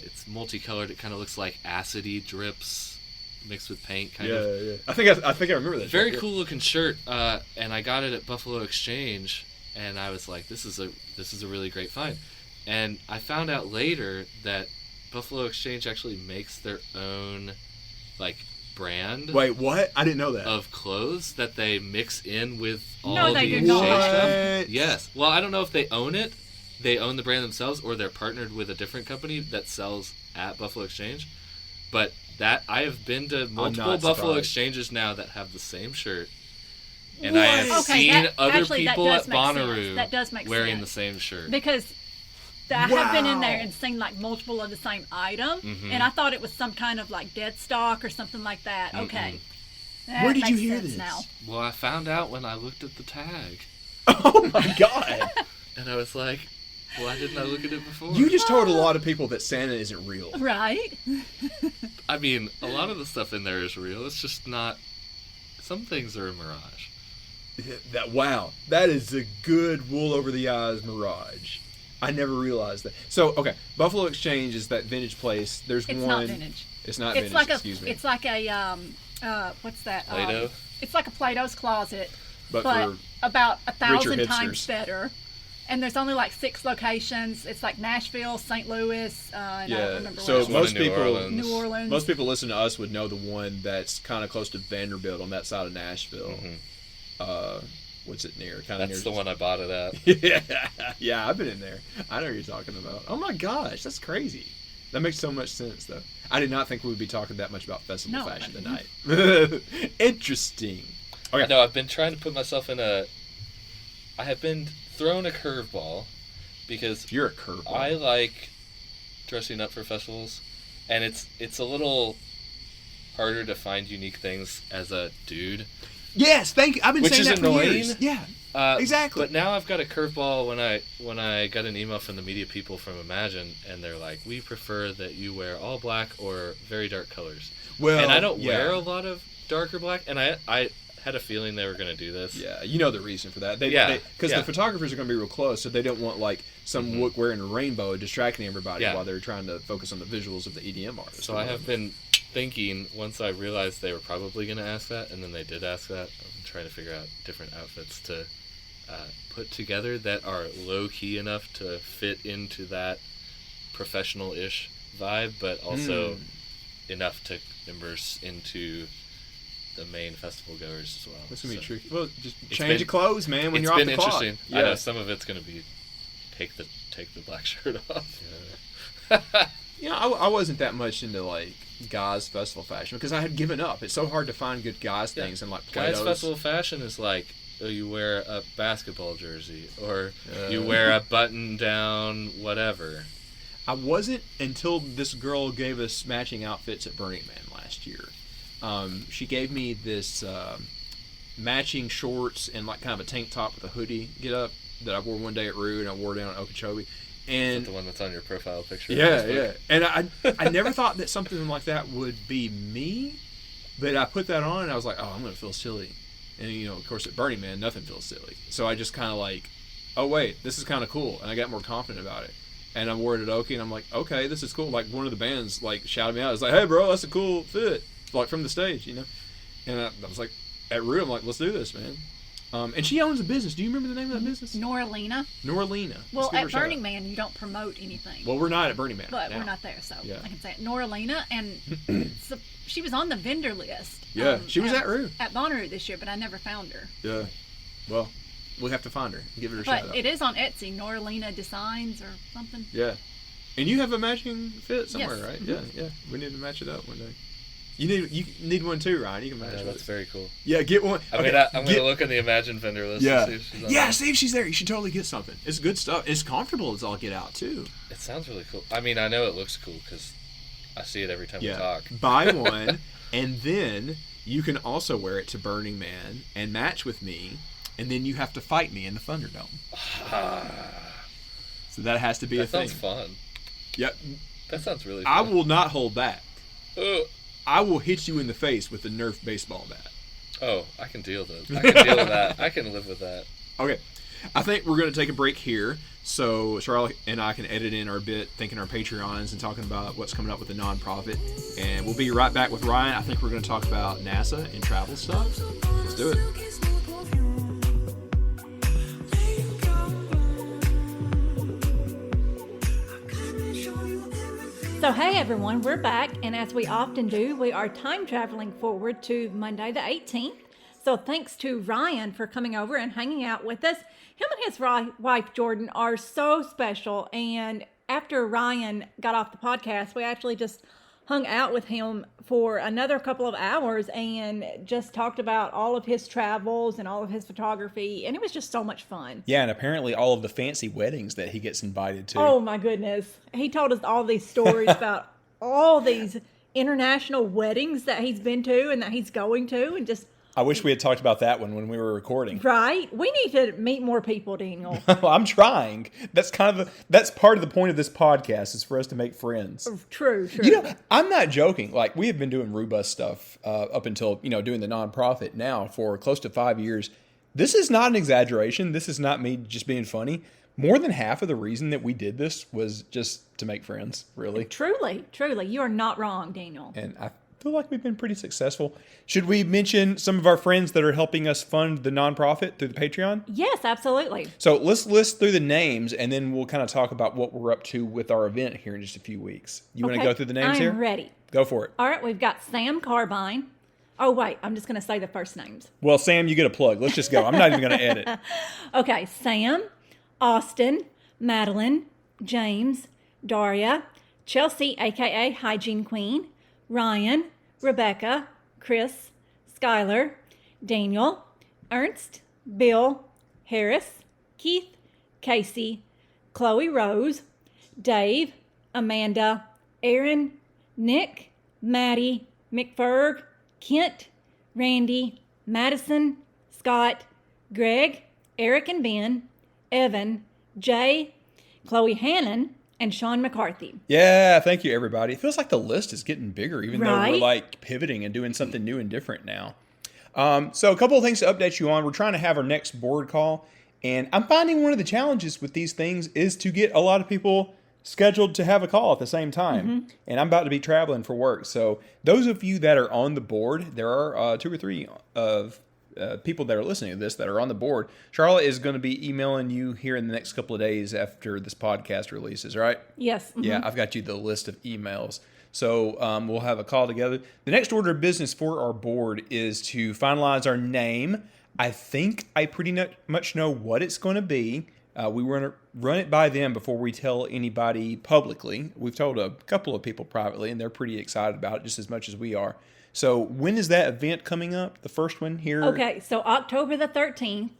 it's multicolored. It kind of looks like acidy drips mixed with paint, kind of. Yeah. I think I remember that. Very cool looking shirt, and I got it at Buffalo Exchange, and I was like, this is a really great find. And I found out later that Buffalo Exchange actually makes their own like brand. Wait, what? I didn't know that. Of clothes that they mix in with all No, the they do exchange not. stuff. Yes. Well, I don't know if they own it. They own the brand themselves, or they're partnered with a different company that sells at Buffalo Exchange. But that I have been to multiple Buffalo Exchanges now that have the same shirt. And I have seen other people at Bonnaroo wearing the same shirt. Because I have been in there and seen like multiple of the same item, and I thought it was some kind of like dead stock or something like that. Okay. Where did you hear this? Now. Well, I found out when I looked at the tag. Oh my god. And I was like, why didn't I look at it before? You just told a lot of people that Santa isn't real. Right. I mean, a lot of the stuff in there is real. It's just not. Some things are a mirage. That is a good wool over the eyes mirage. I never realized that. So, okay, Buffalo Exchange is that vintage place. There's one. It's not vintage. It's not vintage. Vintage. Excuse me. It's like a what's that? Play-Doh. It's like a Play-Doh's closet, but for about 1,000 hipsters. times better. And there's only like 6 locations. It's like Nashville, St. Louis, and I don't remember so where else. New Orleans. Most people listen to us would know the one that's kind of close to Vanderbilt on that side of Nashville. What's it near? That's the one I bought it at. Yeah, I've been in there. I know what you're talking about. Oh my gosh, that's crazy. That makes so much sense, though. I did not think we would be talking that much about festival fashion tonight. Interesting. Okay. No, I've been trying to put myself in I have been thrown a curveball because you're a curveball. I like dressing up for festivals, and it's a little harder to find unique things as a dude. Yes, thank you. I've been saying that for annoying. years. Yeah, exactly. But now I've got a curveball when I got an email from the media people from Imagine, and they're like, we prefer that you wear all black or very dark colors. Well, and I don't wear a lot of dark or black, and I had a feeling they were going to do this. Yeah, you know the reason for that. Because the photographers are going to be real close, so they don't want like some wook wearing a rainbow distracting everybody while they're trying to focus on the visuals of the EDM artist. So I have been thinking, once I realized they were probably going to ask that, and then they did ask that, I'm trying to figure out different outfits to put together that are low-key enough to fit into that professional-ish vibe, but also enough to immerse into the main festival goers as well. That's going to be So tricky. Well, just change your clothes, man, when you're off the clock. It's been interesting. Yeah. I know some of it's going to be take the black shirt off. You know, I wasn't that much into, like, guys' festival fashion because I had given up. It's so hard to find good guys things and, like, Play-Dohs. Guys' festival fashion is like, you wear a basketball jersey or you wear a button-down whatever. I wasn't until this girl gave us matching outfits at Burning Man last year. She gave me this matching shorts and, like, kind of a tank top with a hoodie get-up that I wore one day at Rude and I wore down at Okeechobee. And is that the one that's on your profile picture? Yeah. And I never thought that something like that would be me, but I put that on and I was like, oh, I'm going to feel silly. And, you know, of course, at Burning Man, nothing feels silly. So I just kind of like, oh, wait, this is kind of cool. And I got more confident about it. And I wore it at Okie and I'm like, okay, this is cool. Like, one of the bands, like, shouted me out. It's like, hey, bro, that's a cool fit. Like, from the stage, you know? And I was like, at Rude, I'm like, let's do this, man. And she owns a business. Do you remember the name of that business? Noralina. Well, at Burning Man, you don't promote anything. Well, we're not at Burning Man. But now. we're not there, so Yeah. I can say it. Noralina, and so she was on the vendor list. Yeah, she was at Rue. At Bonnaroo this year, but I never found her. Yeah. Well, we'll have to find her. Give her a But shout out. it is on Etsy, Noralina Designs or something. Yeah. And you have a matching fit somewhere, Yes. right? Mm-hmm. Yeah. We need to match it up one day. You need one too, Ryan. You can match Yeah, it. that's very cool. Yeah, get one. I'm going to look in the Imagine vendor list Yeah. and see if she's on Yeah, there. see if she's there. You should totally get something. It's good stuff. It's comfortable as all get out, too. It sounds really cool. I mean, I know it looks cool because I see it every time we talk. Buy one, and then you can also wear it to Burning Man and match with me, and then you have to fight me in the Thunderdome. So that has to be a thing. That sounds fun. Yep. That sounds really fun. I will not hold back. Ugh. I will hit you in the face with a Nerf baseball bat. Oh, I can deal with that. I can deal with that. I can live with that. Okay. I think we're going to take a break here so Sharla and I can edit in our bit, thanking our Patreons and talking about what's coming up with the nonprofit. And we'll be right back with Ryan. I think we're going to talk about NASA and travel stuff. Let's do it. So, hey everyone, we're back, and as we often do, we are time traveling forward to Monday the 18th. So, thanks to Ryan for coming over and hanging out with us. Him and his wife Jordan are so special, and after Ryan got off the podcast, we actually just hung out with him for another couple of hours and just talked about all of his travels and all of his photography, and it was just so much fun. Yeah, and apparently all of the fancy weddings that he gets invited to. Oh my goodness. He told us all these stories about all these international weddings that he's been to and that he's going to, and just... I wish we had talked about that one when we were recording. Right? We need to meet more people, Daniel. I'm trying. That's that's part of the point of this podcast is for us to make friends. True. You know, I'm not joking. Like, we have been doing Rubus stuff up until, doing the nonprofit now for close to 5 years. This is not an exaggeration. This is not me just being funny. More than half of the reason that we did this was just to make friends, really. Truly. You are not wrong, Daniel. And I feel like we've been pretty successful. Should we mention some of our friends that are helping us fund the nonprofit through the Patreon? Yes, absolutely. So let's list through the names, and then we'll kind of talk about what we're up to with our event here in just a few weeks. You want to go through the names here? I'm ready. Go for it. All right, we've got Sam Carbine. Oh, wait, I'm just going to say the first names. Well, Sam, you get a plug. Let's just go. I'm not even going to edit. Okay, Sam, Austin, Madeline, James, Daria, Chelsea, a.k.a. Hygiene Queen, Ryan, Rebecca, Chris, Skylar, Daniel, Ernst, Bill, Harris, Keith, Casey, Chloe Rose, Dave, Amanda, Aaron, Nick, Maddie, McFerg, Kent, Randy, Madison, Scott, Greg, Eric and Ben, Evan, Jay, Chloe Hannon, and Sean McCarthy. Yeah, thank you, everybody. It feels like the list is getting bigger, even though Right? we're like pivoting and doing something new and different now. So a couple of things to update you on. We're trying to have our next board call, and I'm finding one of the challenges with these things is to get a lot of people scheduled to have a call at the same time. Mm-hmm. And I'm about to be traveling for work. So those of you that are on the board, there are 2 or 3 of people that are listening to this that are on the board. Sharla is going to be emailing you here in the next couple of days after this podcast releases, right? Yes. Yeah, I've got you the list of emails. So we'll have a call together. The next order of business for our board is to finalize our name. I think I pretty much know what it's going to be. We want to run it by them before we tell anybody publicly. We've told a couple of people privately, and they're pretty excited about it just as much as we are. So when is that event coming up? The first one here? Okay, so October the 13th,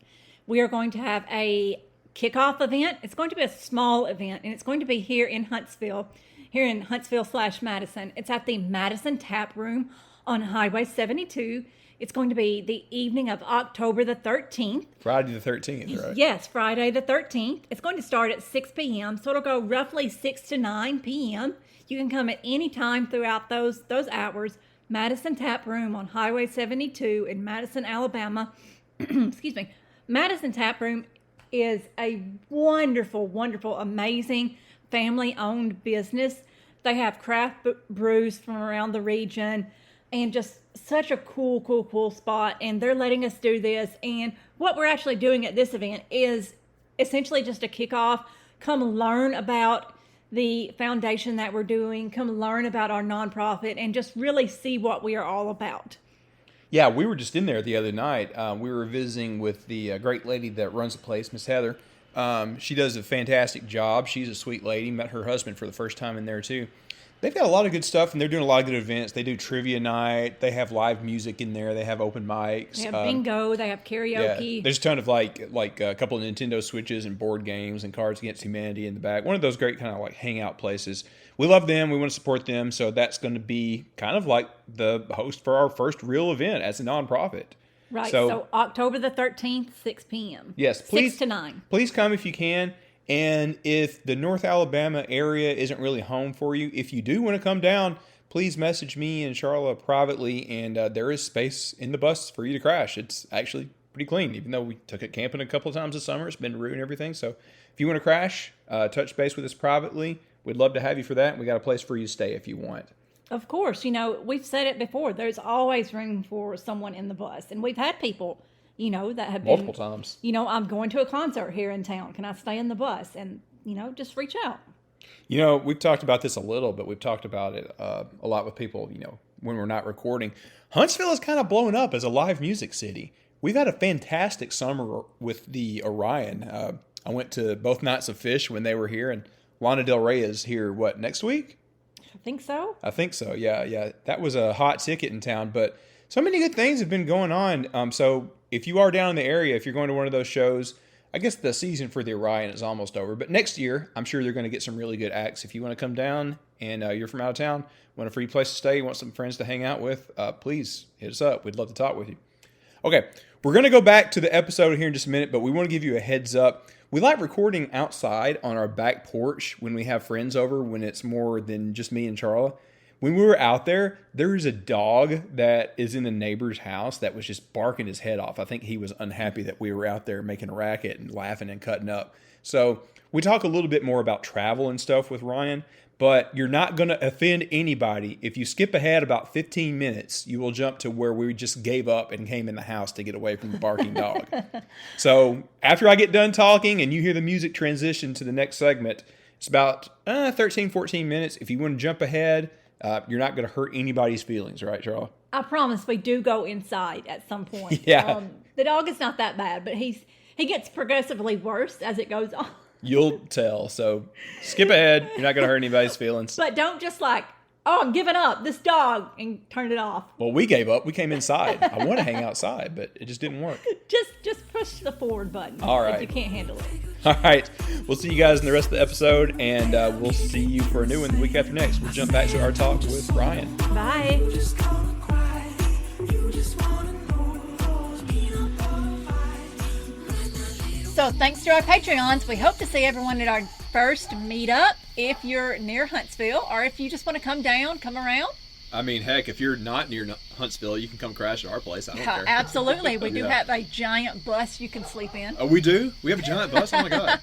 we are going to have a kickoff event. It's going to be a small event, and it's going to be here in Huntsville / Madison. It's at the Madison Tap Room on Highway 72. It's going to be the evening of October the 13th. Friday the 13th, right? Yes, Friday the 13th. It's going to start at 6 p.m., so it'll go roughly 6 to 9 p.m. You can come at any time throughout those hours. Madison Tap Room on Highway 72 in Madison, Alabama. Excuse me. Madison Tap Room is a wonderful, wonderful, amazing family-owned business. They have craft brews from around the region and just such a cool spot. And they're letting us do this. And what we're actually doing at this event is essentially just a kickoff. Come learn about the foundation that we're doing. Come learn about our nonprofit and just really see what we are all about. Yeah, we were just in there the other night. We were visiting with the great lady that runs the place, Miss Heather. She does a fantastic job. She's a sweet lady. Met her husband for the first time in there, too. They've got a lot of good stuff, and they're doing a lot of good events. They do trivia night. They have live music in there. They have open mics. They have bingo. They have karaoke. Yeah, there's a ton of like a couple of Nintendo Switches and board games and Cards Against Humanity in the back. One of those great kind of like hangout places. We love them. We want to support them. So that's going to be kind of like the host for our first real event as a nonprofit. Right. So October the 13th, 6 p.m. Yes, please. 6 to 9. Please come if you can. And if the North Alabama area isn't really home for you, if you do want to come down, please message me and Sharla privately, and there is space in the bus for you to crash. It's actually pretty clean, even though we took it camping a couple of times this summer. It's been ruined and everything. So if you want to crash, touch base with us privately. We'd love to have you for that. We got a place for you to stay if you want. Of course. We've said it before. There's always room for someone in the bus. And we've had people that have been multiple times. I'm going to a concert here in town. Can I stay in the bus? And, just reach out. We've talked about this a little, but we've talked about it a lot with people, when we're not recording. Huntsville is kind of blowing up as a live music city. We've had a fantastic summer with the Orion. I went to both nights of Fish when they were here, and Lana Del Rey is here, next week? I think so. Yeah. That was a hot ticket in town, but so many good things have been going on. So if you are down in the area, if you're going to one of those shows, I guess the season for the Orion is almost over. But next year, I'm sure they're going to get some really good acts. If you want to come down and you're from out of town, want a free place to stay, want some friends to hang out with, please hit us up. We'd love to talk with you. Okay, we're going to go back to the episode here in just a minute, but we want to give you a heads up. We like recording outside on our back porch when we have friends over, when it's more than just me and Charla. When we were out there, there was a dog that is in the neighbor's house that was just barking his head off. I think he was unhappy that we were out there making a racket and laughing and cutting up. So we talk a little bit more about travel and stuff with Ryan, but you're not going to offend anybody. If you skip ahead about 15 minutes, you will jump to where we just gave up and came in the house to get away from the barking dog. So after I get done talking and you hear the music transition to the next segment, it's about 13, 14 minutes. If you want to jump ahead, you're not going to hurt anybody's feelings, right, Charles? I promise we do go inside at some point. Yeah. The dog is not that bad, but he gets progressively worse as it goes on. You'll tell. So skip ahead. You're not going to hurt anybody's feelings. But don't just I'm giving up, this dog, and turn it off. Well, we gave up. We came inside. I want to hang outside, but it just didn't work. Just push the forward button. All right. If you can't handle it. All right. We'll see you guys in the rest of the episode, and we'll see you for a new one the week after next. We'll jump back to our talk with Ryan. Bye. So thanks to our Patreons, we hope to see everyone at our first meetup. If you're near Huntsville, or if you just want to come down, come around. I mean, heck, if you're not near Huntsville, you can come crash at our place. I don't care. Absolutely. We do have a giant bus you can sleep in. Oh, we do? We have a giant bus? Oh, my God.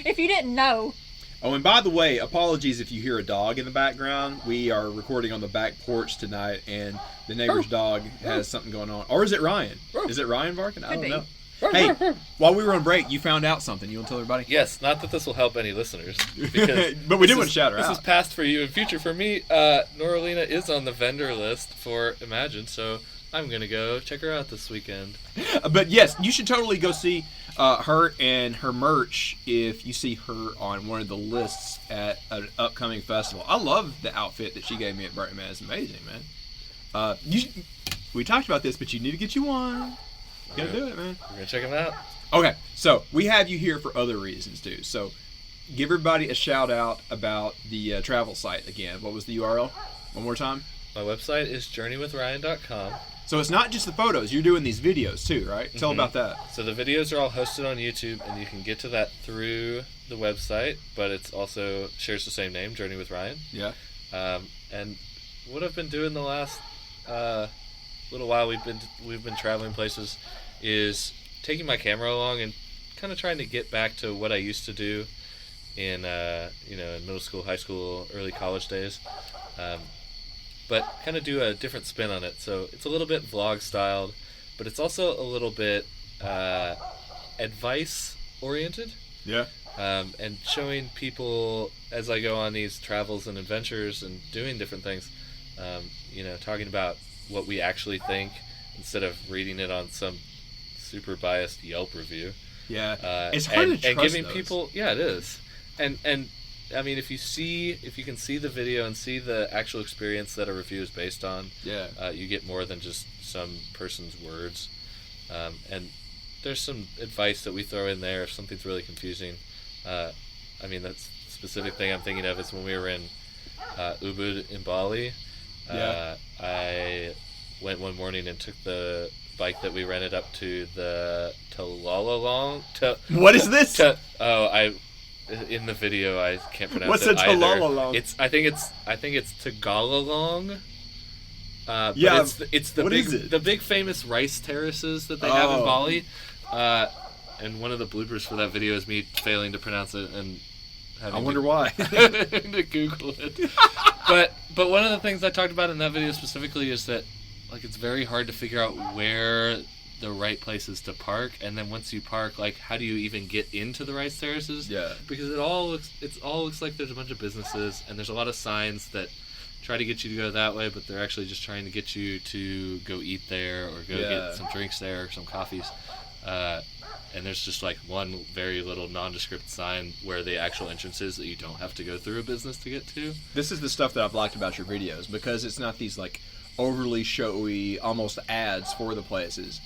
If you didn't know. Oh, and by the way, apologies if you hear a dog in the background. We are recording on the back porch tonight, and the neighbor's dog has something going on. Or is it Ryan? Is it Ryan barking? I don't know. Hey, while we were on break, you found out something. You want to tell everybody? Yes, not that this will help any listeners. Because but we did want to shout her out. This is past for you and future for me. Noralina is on the vendor list for Imagine, so I'm going to go check her out this weekend. But yes, you should totally go see her and her merch if you see her on one of the lists at an upcoming festival. I love the outfit that she gave me at Burton, man. It's amazing, man. We talked about this, but you need to get you one. You gotta do it, man. We're going to check them out. Okay, so we have you here for other reasons, too. So give everybody a shout out about the travel site again. What was the URL? One more time. My website is journeywithryan.com. So it's not just the photos. You're doing these videos, too, right? Tell about that. So the videos are all hosted on YouTube, and you can get to that through the website, but it's also shares the same name, Journey with Ryan. Yeah. And what I've been doing the last little while, we've been traveling places, is taking my camera along and kind of trying to get back to what I used to do in in middle school, high school, early college days, but kind of do a different spin on it. So it's a little bit vlog styled, but it's also a little bit advice oriented. Yeah. And showing people as I go on these travels and adventures and doing different things, talking about what we actually think instead of reading it on some super biased Yelp review. Yeah, it's hard to trust and giving those. people, yeah, it is. And I mean, if you can see the video and see the actual experience that a review is based on, you get more than just some person's words. And there's some advice that we throw in there if something's really confusing. I mean, that specific thing I'm thinking of is when we were in Ubud in Bali. I went one morning and took the bike that we rented up to the Talalong. What is this? In the video I can't pronounce What's it a either. Talalong? I think it's Tagalong. Yeah, but it's the what big is it? the big famous rice terraces that they have in Bali. And one of the bloopers for that video is me failing to pronounce it and having I wonder why. to Google it. But one of the things I talked about in that video specifically is that it's very hard to figure out where the right place is to park, and then once you park, how do you even get into the rice terraces? Yeah. Because it all looks like there's a bunch of businesses and there's a lot of signs that try to get you to go that way, but they're actually just trying to get you to go eat there or go get some drinks there or some coffees. And there's just one very little nondescript sign where the actual entrance is that you don't have to go through a business to get to. This is the stuff that I've liked about your videos, because it's not these overly showy, almost ads for the places.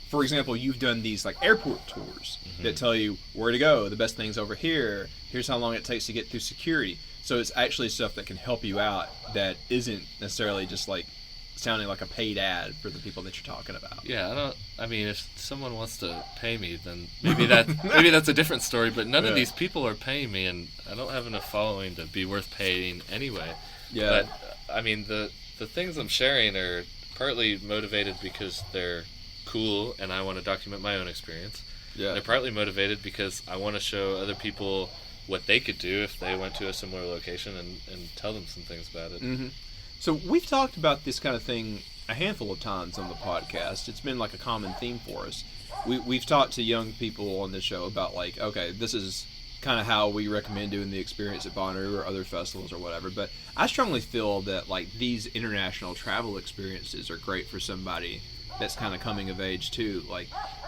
For example, you've done these airport tours that tell you where to go, the best things over here, here's how long it takes to get through security. So it's actually stuff that can help you out that isn't necessarily just sounding like a paid ad for the people that you're talking about. Yeah, I mean, if someone wants to pay me, then maybe that's a different story, but none of these people are paying me, and I don't have enough following to be worth paying anyway. Yeah. But I mean, the things I'm sharing are partly motivated because they're cool and I want to document my own experience. Yeah. They're partly motivated because I want to show other people what they could do if they went to a similar location and tell them some things about it. Mm-hmm. So we've talked about this kind of thing a handful of times on the podcast. It's been a common theme for us. We've talked to young people on this show about okay, this is kind of how we recommend doing the experience at Bonnaroo or other festivals or whatever. But I strongly feel that these international travel experiences are great for somebody that's kind of coming of age too.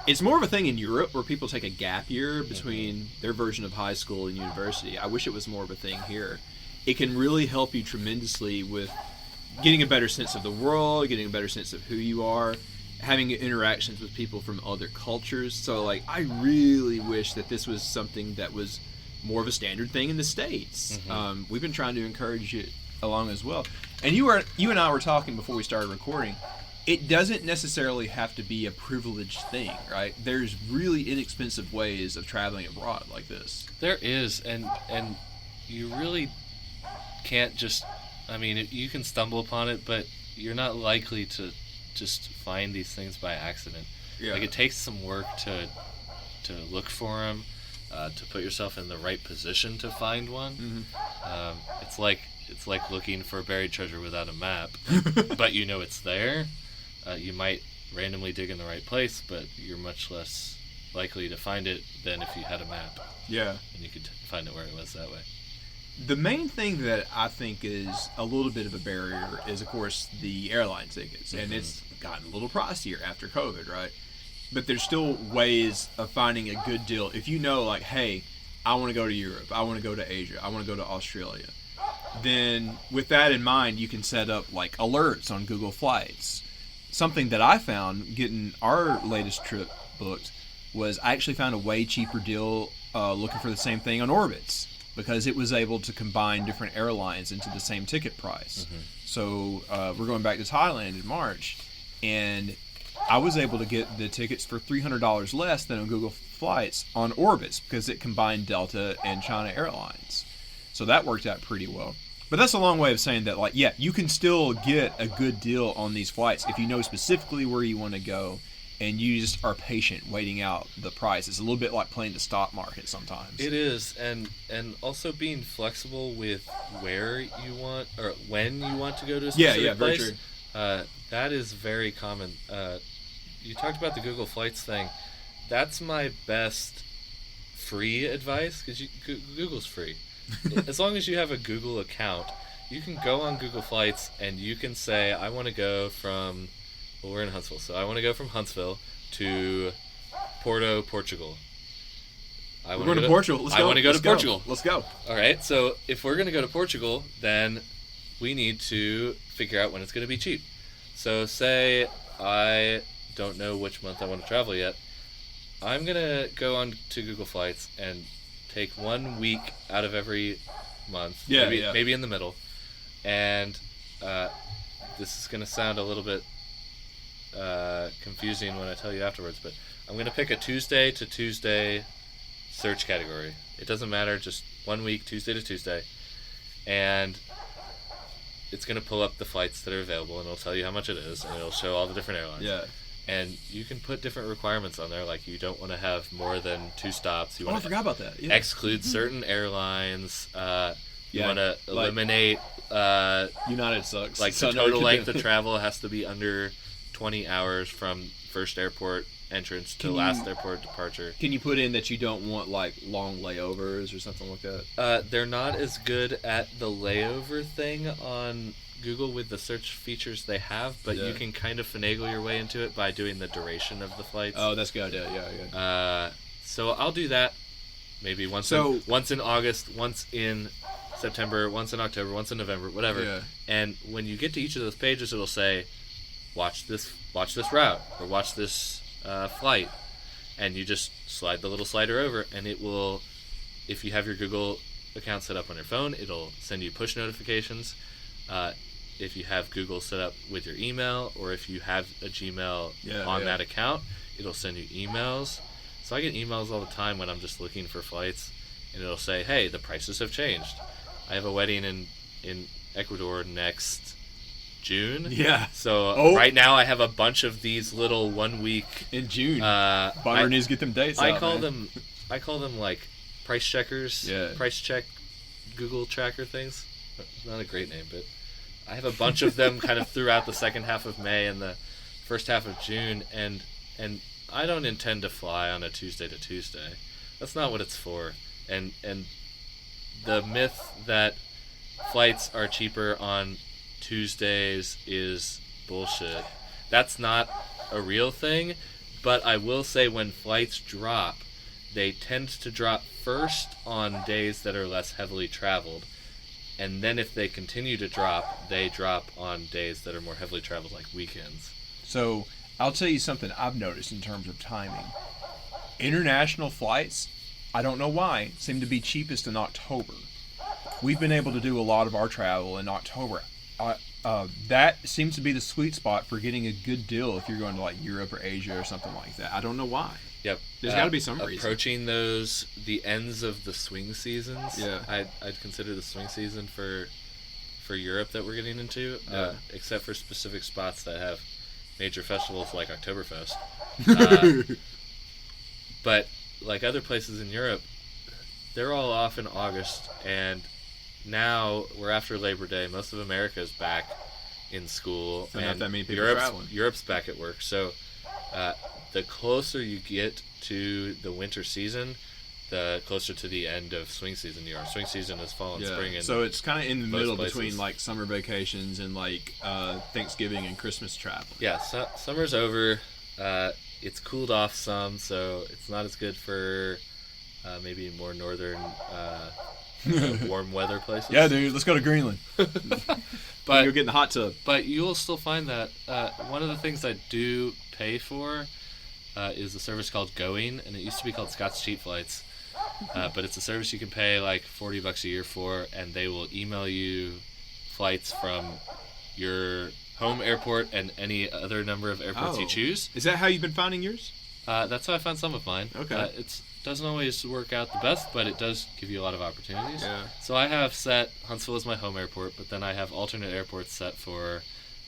It's more of a thing in Europe where people take a gap year between their version of high school and university. I wish it was more of a thing here. It can really help you tremendously with getting a better sense of the world, getting a better sense of who you are, having interactions with people from other cultures. So I really wish that this was something that was more of a standard thing in the States. We've been trying to encourage it along as well. And you and I were talking before we started recording. It doesn't necessarily have to be a privileged thing, right? There's really inexpensive ways of traveling abroad like this. There is, and you really can't just, I mean, you can stumble upon it, but you're not likely to just find these things by accident. Yeah. It takes some work to look for them, to put yourself in the right position to find one. It's like looking for a buried treasure without a map, but you know it's there. You might randomly dig in the right place, but you're much less likely to find it than if you had a map Yeah. and you could find it where it was that way. The main thing that I think is a little bit of a barrier is, of course, the airline tickets. And it's gotten a little pricier after COVID, right? But there's still ways of finding a good deal. If you know, like, hey, I want to go to Europe, I want to go to Asia, I want to go to Australia, then with that in mind, you can set up, like, alerts on Google Flights. Something that I found getting our latest trip booked was I actually found a way cheaper deal looking for the same thing on Orbitz, because it was able to combine different airlines into the same ticket price. So we're going back to Thailand in March, and I was able to get the tickets for $300 less than on Google Flights on Orbitz because it combined Delta and China Airlines. So that worked out pretty well. But that's a long way of saying that, like, yeah, you can still get a good deal on these flights if you know specifically where you want to go and you just are patient waiting out the price. It's a little bit like playing the stock market sometimes. It is, and also being flexible with where you want or when you want to go to a specific very place. true. That is very common. You talked about the Google Flights thing. That's my best free advice because Google's free. As long as you have a Google account, you can go on Google Flights and you can say, I want to go from, well, we're in Huntsville, so I want to go from Huntsville to Porto, Portugal. We're going to Portugal. Let's go. I want to go to Portugal. Let's go. All right, so if we're going to go to Portugal, then we need to figure out when it's going to be cheap. So say I don't know which month I want to travel yet. I'm going to go on to Google Flights and take 1 week out of every month, maybe in the middle, and this is going to sound a little bit confusing when I tell you afterwards, but I'm going to pick a Tuesday to Tuesday search category. It doesn't matter, just 1 week, Tuesday to Tuesday, and it's going to pull up the flights that are available, and it'll tell you how much it is, and it'll show all the different airlines. Yeah. And you can put different requirements on there, like you don't want to have more than 2 stops. You want I forgot about that. Yeah. exclude certain airlines. You Yeah, want to eliminate United sucks. like So the total length of travel has to be under 20 hours from first airport entrance to last airport departure. Can you put in that you don't want, like, long layovers or something like that? They're not as good at the layover thing on Google with the search features they have, but you can kind of finagle your way into it by doing the duration of the flights. Oh, that's good. Yeah. So I'll do that maybe once in August, once in September, once in October, once in November, whatever. Yeah. And when you get to each of those pages, it'll say, watch this route or watch this flight, and you just slide the little slider over, and it will, if you have your Google account set up on your phone, it'll send you push notifications. If you have Google set up with your email, or if you have a Gmail on that account, it'll send you emails. So I get emails all the time when I'm just looking for flights, and it'll say, hey, the prices have changed. I have a wedding in Ecuador next June. Yeah. So right now I have a bunch of these little 1 week in June. Bomber needs to get them dates I out, call man. them like price checkers. Yeah. Price check Google tracker things. Not a great name, but I have a bunch of them kind of throughout the second half of May and the first half of June, and I don't intend to fly on a Tuesday to Tuesday. That's not what it's for. And the myth that flights are cheaper on Tuesdays is bullshit. That's not a real thing, but I will say when flights drop, they tend to drop first on days that are less heavily traveled. And then if they continue to drop, they drop on days that are more heavily traveled, like weekends. So I'll tell you something I've noticed in terms of timing. International flights, I don't know why, seem to be cheapest in October. We've been able to do a lot of our travel in October. That seems to be the sweet spot for getting a good deal if you're going to like Europe or Asia or something like that. I don't know why. Yep. There's got to be some reason. Approaching the ends of the swing seasons. Yeah. I'd consider the swing season for Europe that we're getting into, except for specific spots that have major festivals like Oktoberfest. But like other places in Europe, they're all off in August, and now we're after Labor Day. Most of America is back, in school, So not that many people Europe's, traveling. Europe's back at work. So the closer you get to the winter season, the closer to the end of swing season you are. Swing season is fall and spring. So it's kind of in the middle places. between like summer vacations and like Thanksgiving and Christmas travel. Yeah, summer's over. It's cooled off some, so it's not as good for maybe more northern warm weather places. Yeah, dude, let's go to Greenland. But You'll get in the hot tub. But you will still find that one of the things I do pay for is a service called Going, and it used to be called Scott's Cheap Flights. But it's a service you can pay like $40 a year for, and they will email you flights from your home airport and any other number of airports you choose. Is that how you've been finding yours? That's how I found some of mine. Okay. It doesn't always work out the best, but it does give you a lot of opportunities. Yeah. So I have set Huntsville as my home airport, but then I have alternate airports set for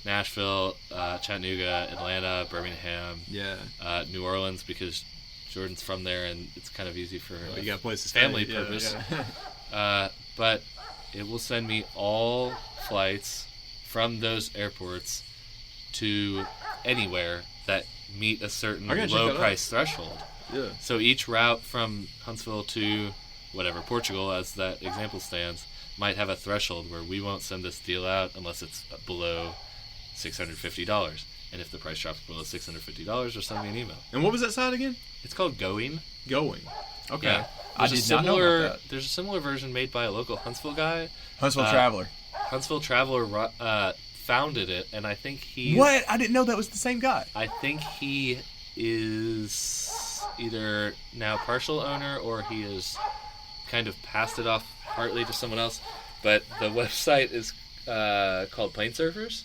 Nashville, Chattanooga, Atlanta, Birmingham, New Orleans, because Jordan's from there and it's kind of easy for You got places family purpose. But it will send me all flights from those airports to anywhere that meet a certain low price threshold. Yeah. So each route from Huntsville to whatever, Portugal, as that example stands, might have a threshold where we won't send this deal out unless it's below $650. And if the price drops below $650, just send me an email. And what was that site again? It's called Going. Going. Okay. Yeah. I did not know about that. There's a similar version made by a local Huntsville guy. Huntsville Traveler. Huntsville Traveler founded it, and I think he... What? I didn't know that was the same guy. I think he is either now partial owner or he has kind of passed it off partly to someone else. But the website is called Plane Surfers.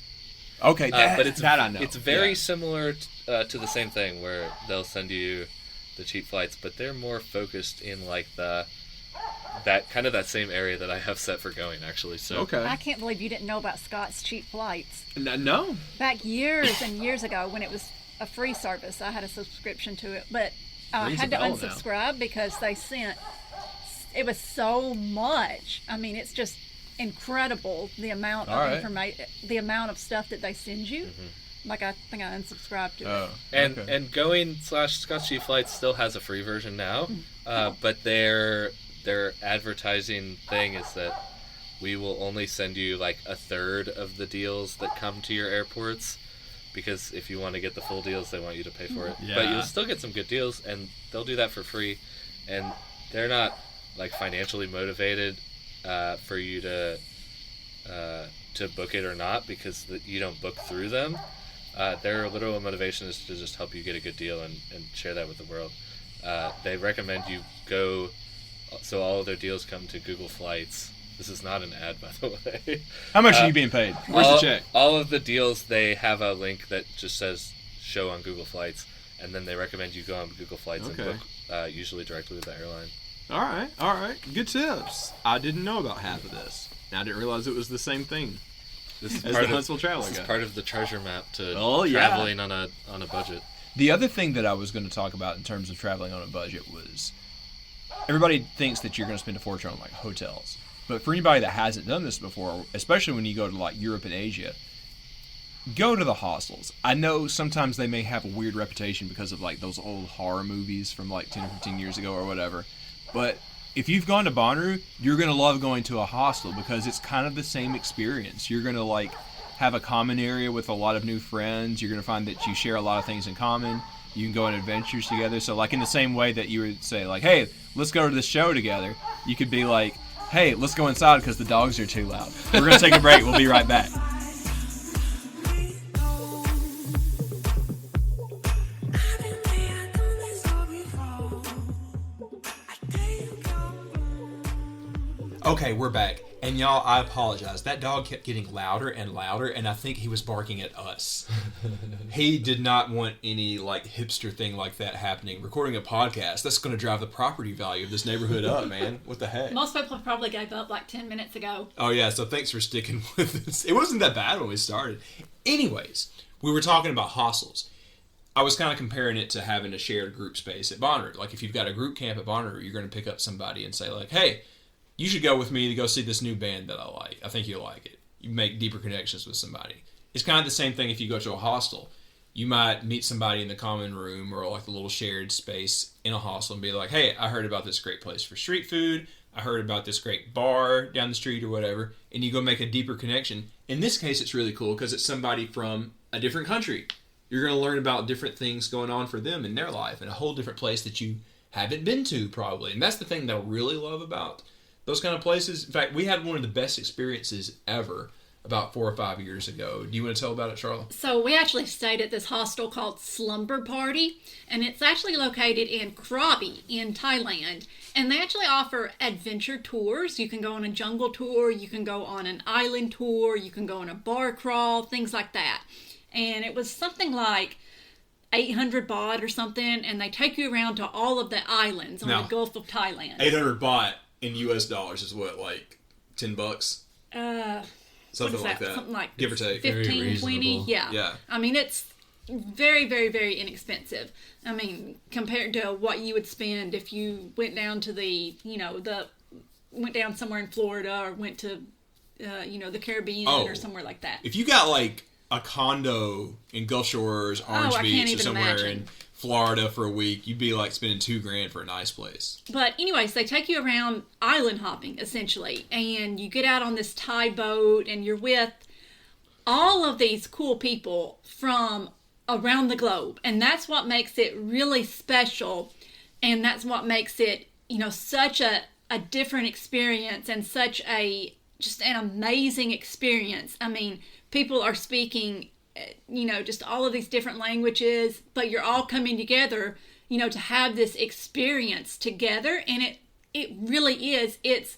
Okay, but that I know. It's very similar to the same thing where they'll send you the cheap flights, but they're more focused in like that same area that I have set for Going, actually. So okay. I can't believe you didn't know about Scott's Cheap Flights. No. Back years and years ago when it was a free service, I had a subscription to it, but I Rings had to a bell unsubscribe because they sent, it was so much. I mean, it's just incredible the amount of information, the amount of stuff that they send you. Mm-hmm. Like I think I unsubscribed to it. And Going / Scott's Cheap Flights still has a free version now, but their advertising thing is that we will only send you like a third of the deals that come to your airports, because if you want to get the full deals, they want you to pay for it. Yeah. But you'll still get some good deals, and they'll do that for free, and they're not like financially motivated for you to book it or not, because you don't book through them. Their literal motivation is to just help you get a good deal and share that with the world. They recommend you go, so all of their deals come to Google Flights. This is not an ad, by the way. How much are you being paid? Where's the check? All of the deals, they have a link that just says show on Google Flights, and then they recommend you go on Google Flights and book usually directly with the airline. All right. Good tips. I didn't know about half of this. I didn't realize it was the same thing. This is as the Huntsville Traveler This guy. is part of the treasure map to yeah. traveling on a budget. The other thing that I was going to talk about in terms of traveling on a budget was everybody thinks that you're going to spend a fortune on like hotels. But for anybody that hasn't done this before, especially when you go to like Europe and Asia, go to the hostels. I know sometimes they may have a weird reputation because of like those old horror movies from like 10 or 15 years ago or whatever. But if you've gone to Bonnaroo, you're going to love going to a hostel because it's kind of the same experience. You're going to like have a common area with a lot of new friends. You're going to find that you share a lot of things in common. You can go on adventures together. So like in the same way that you would say like, hey, let's go to this show together. You could be like, hey, let's go inside because the dogs are too loud. We're going to take a break. We'll be right back. Okay, we're back. And y'all, I apologize. That dog kept getting louder and louder, and I think he was barking at us. He did not want any, like, hipster thing like that happening. Recording a podcast, that's going to drive the property value of this neighborhood up, man. What the heck? Most people probably gave up like 10 minutes ago. Oh, yeah, so thanks for sticking with us. It wasn't that bad when we started. Anyways, we were talking about hostels. I was kind of comparing it to having a shared group space at Bonnaroo. Like, if you've got a group camp at Bonnaroo, you're going to pick up somebody and say, like, hey, you should go with me to go see this new band that I like. I think you'll like it. You make deeper connections with somebody. it's kind of the same thing if you go to a hostel. You might meet somebody in the common room or like the little shared space in a hostel and be like, hey, I heard about this great place for street food. I heard about this great bar down the street or whatever. And you go make a deeper connection. In this case, it's really cool because it's somebody from a different country. You're going to learn about different things going on for them in their life in a whole different place that you haven't been to probably. And that's the thing that I really love about those kind of places. In fact, we had one of the best experiences ever about 4 or 5 years ago. Do you want to tell about it, Sharla? So we actually stayed at this hostel called Slumber Party, and it's actually located in Krabi in Thailand. And they actually offer adventure tours. You can go on a jungle tour, you can go on an island tour, you can go on a bar crawl, things like that. And it was something like 800 baht or something, and they take you around to all of the islands on the Gulf of Thailand. 800 baht in US dollars is what, like $10? Something like that. Something like give or take. 15, 20. Yeah. I mean, it's very, very, very inexpensive. I mean, compared to what you would spend if you went down to went down somewhere in Florida or went to, the Caribbean or somewhere like that. If you got like a condo in Gulf Shores, Orange Beach, or somewhere in Florida for a week, you'd be like spending $2,000 for a nice place. But anyways, they take you around island hopping essentially, and you get out on this Thai boat, and you're with all of these cool people from around the globe, and that's what makes it really special, and that's what makes it such a different experience and such just an amazing experience. I mean, people are speaking just all of these different languages, but you're all coming together, to have this experience together. And it really is. It's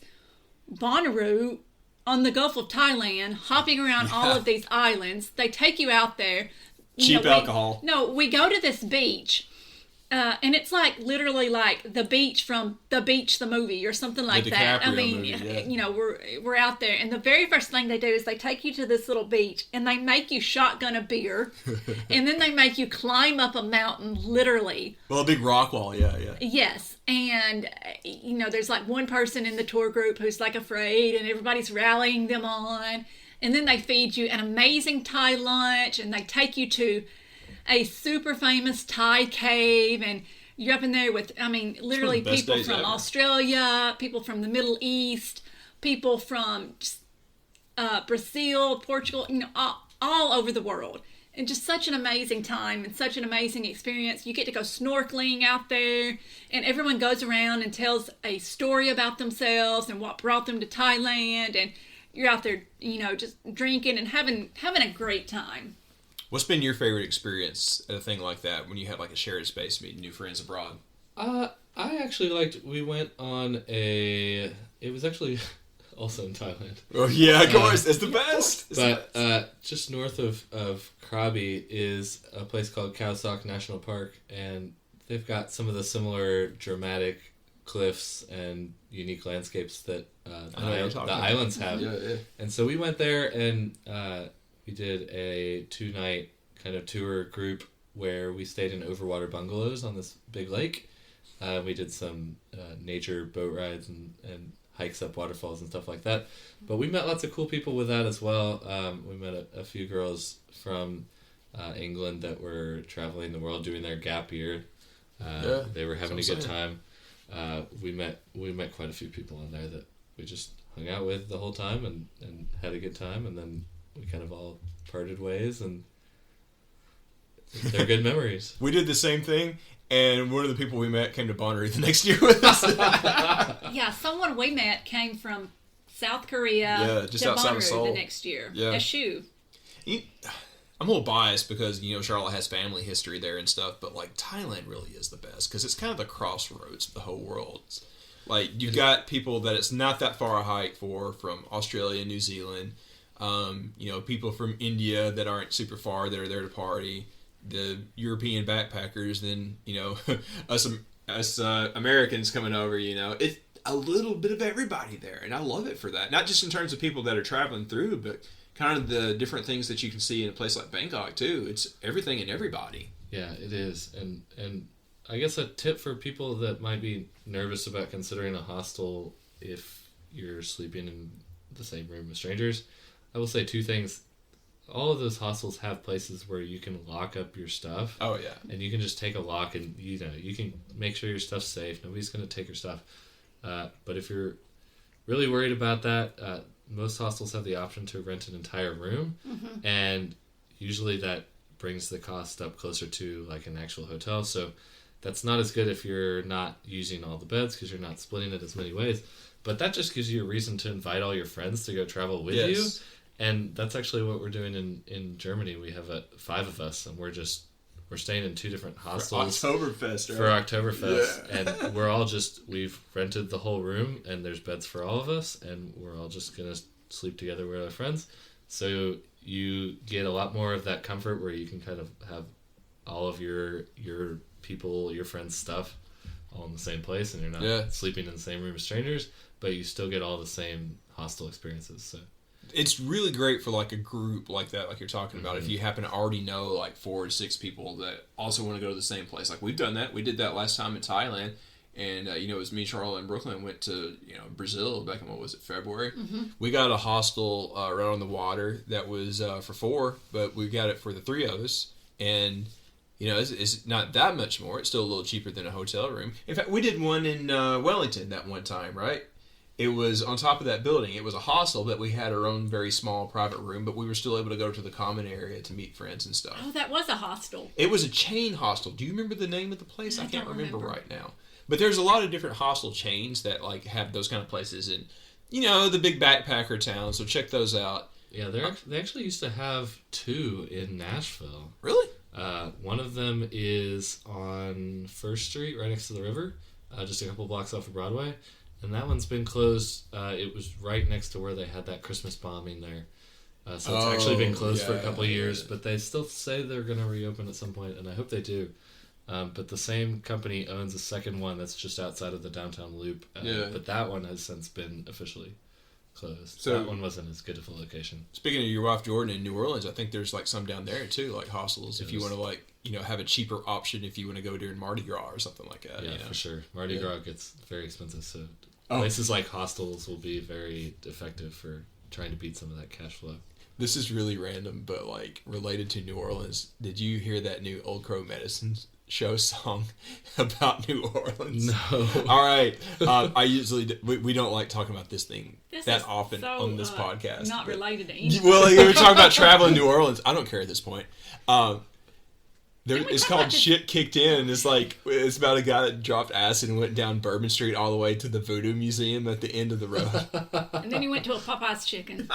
Bonnaroo on the Gulf of Thailand, hopping around all of these islands. They take you out there. Cheap alcohol. We go to this beach. And it's like literally like the beach from The Beach, the movie, or something like that. I mean, we're out there, and the very first thing they do is they take you to this little beach, and they make you shotgun a beer, and then they make you climb up a mountain, literally. Well, a big rock wall, yeah. Yes, and there's like one person in the tour group who's like afraid, and everybody's rallying them on, and then they feed you an amazing Thai lunch, and they take you to a super famous Thai cave, and you're up in there with, literally people from Australia, people from the Middle East, people from Brazil, Portugal, all over the world. And just such an amazing time and such an amazing experience. You get to go snorkeling out there, and everyone goes around and tells a story about themselves and what brought them to Thailand, and you're out there, just drinking and having a great time. What's been your favorite experience at a thing like that when you have like a shared space meeting new friends abroad? I actually we went on it was actually also in Thailand. Oh yeah, of course, it's the best. But just north of Krabi is a place called Khao Sok National Park, and they've got some of the similar dramatic cliffs and unique landscapes that the islands have. Yeah. And so we went there, and we did a 2-night kind of tour group where we stayed in overwater bungalows on this big lake. We did some nature boat rides and hikes up waterfalls and stuff like that. But we met lots of cool people with that as well. We met a few girls from England that were traveling the world doing their gap year. They were having a good time. We met quite a few people on there that we just hung out with the whole time and had a good time, and then we kind of all parted ways, and they're good memories. We did the same thing, and one of the people we met came to Bonnaroo the next year with us. Yeah, someone we met came from South Korea just to outside Bonnaroo of Seoul the next year. Yeah. Eshu. I'm a little biased because, Charlotte has family history there and stuff, but, Thailand really is the best because it's kind of the crossroads of the whole world. You've got people that it's not that far a hike for from Australia, New Zealand, people from India that aren't super far that are there to party, the European backpackers, then, us Americans coming over, it's a little bit of everybody there, and I love it for that. Not just in terms of people that are traveling through, but kind of the different things that you can see in a place like Bangkok too. It's everything and everybody. Yeah, it is. And I guess a tip for people that might be nervous about considering a hostel if you're sleeping in the same room with strangers, I will say 2 things. all of those hostels have places where you can lock up your stuff. Oh yeah. And you can just take a lock, and you can make sure your stuff's safe. Nobody's going to take your stuff. But if you're really worried about that, most hostels have the option to rent an entire room, and usually that brings the cost up closer to like an actual hotel. So that's not as good if you're not using all the beds because you're not splitting it as many ways. But that just gives you a reason to invite all your friends to go travel with you. And that's actually what we're doing in Germany. We have 5 of us, and we're staying in 2 different hostels for Oktoberfest, right? For Oktoberfest, and we're all we've rented the whole room, and there's beds for all of us, and we're all just gonna sleep together with our friends. So you get a lot more of that comfort where you can kind of have all of your people, your friends' stuff all in the same place, and you're not sleeping in the same room as strangers, but you still get all the same hostel experiences. So it's really great for like a group like that, like you're talking about. If you happen to already know like 4 or 6 people that also want to go to the same place, like we've done that. We did that last time in Thailand, and it was me, Sharla, and Brooklyn went to Brazil back in February. We got a hostel right on the water that was for 4, but we got it for the 3 of us, and it's not that much more. It's still a little cheaper than a hotel room. In fact, we did one in Wellington that one time, right? It was on top of that building. It was a hostel, but we had our own very small private room, but we were still able to go to the common area to meet friends and stuff. Oh, that was a hostel. It was a chain hostel. Do you remember the name of the place? I can't remember right now. But there's a lot of different hostel chains that like have those kind of places in, the big backpacker towns. So check those out. Yeah, they actually used to have 2 in Nashville. Really? One of them is on First Street, right next to the river, just a couple blocks off of Broadway. And that one's been closed. It was right next to where they had that Christmas bombing there. So it's actually been closed for a couple of years, but they still say they're going to reopen at some point, and I hope they do. But the same company owns a second one that's just outside of the downtown loop. But that one has since been officially closed. So that one wasn't as good of a location. Speaking of your wife Jordan in New Orleans, I think there's like some down there too, like hostels. If you want to have a cheaper option if you want to go during Mardi Gras or something like that. Yeah, for sure. Mardi Gras gets very expensive, so places like hostels will be very effective for trying to beat some of that cash flow. This is really random, but like related to New Orleans. Did you hear that new Old Crow Medicine show song about New Orleans? No. All right. I usually we don't like talking about this thing that often on this podcast. Not related to anything. Well, we were talking about traveling New Orleans. I don't care at this point. It's called Shit Kicked In. It's about a guy that dropped acid and went down Bourbon Street all the way to the Voodoo Museum at the end of the road. And then he went to a Popeye's chicken.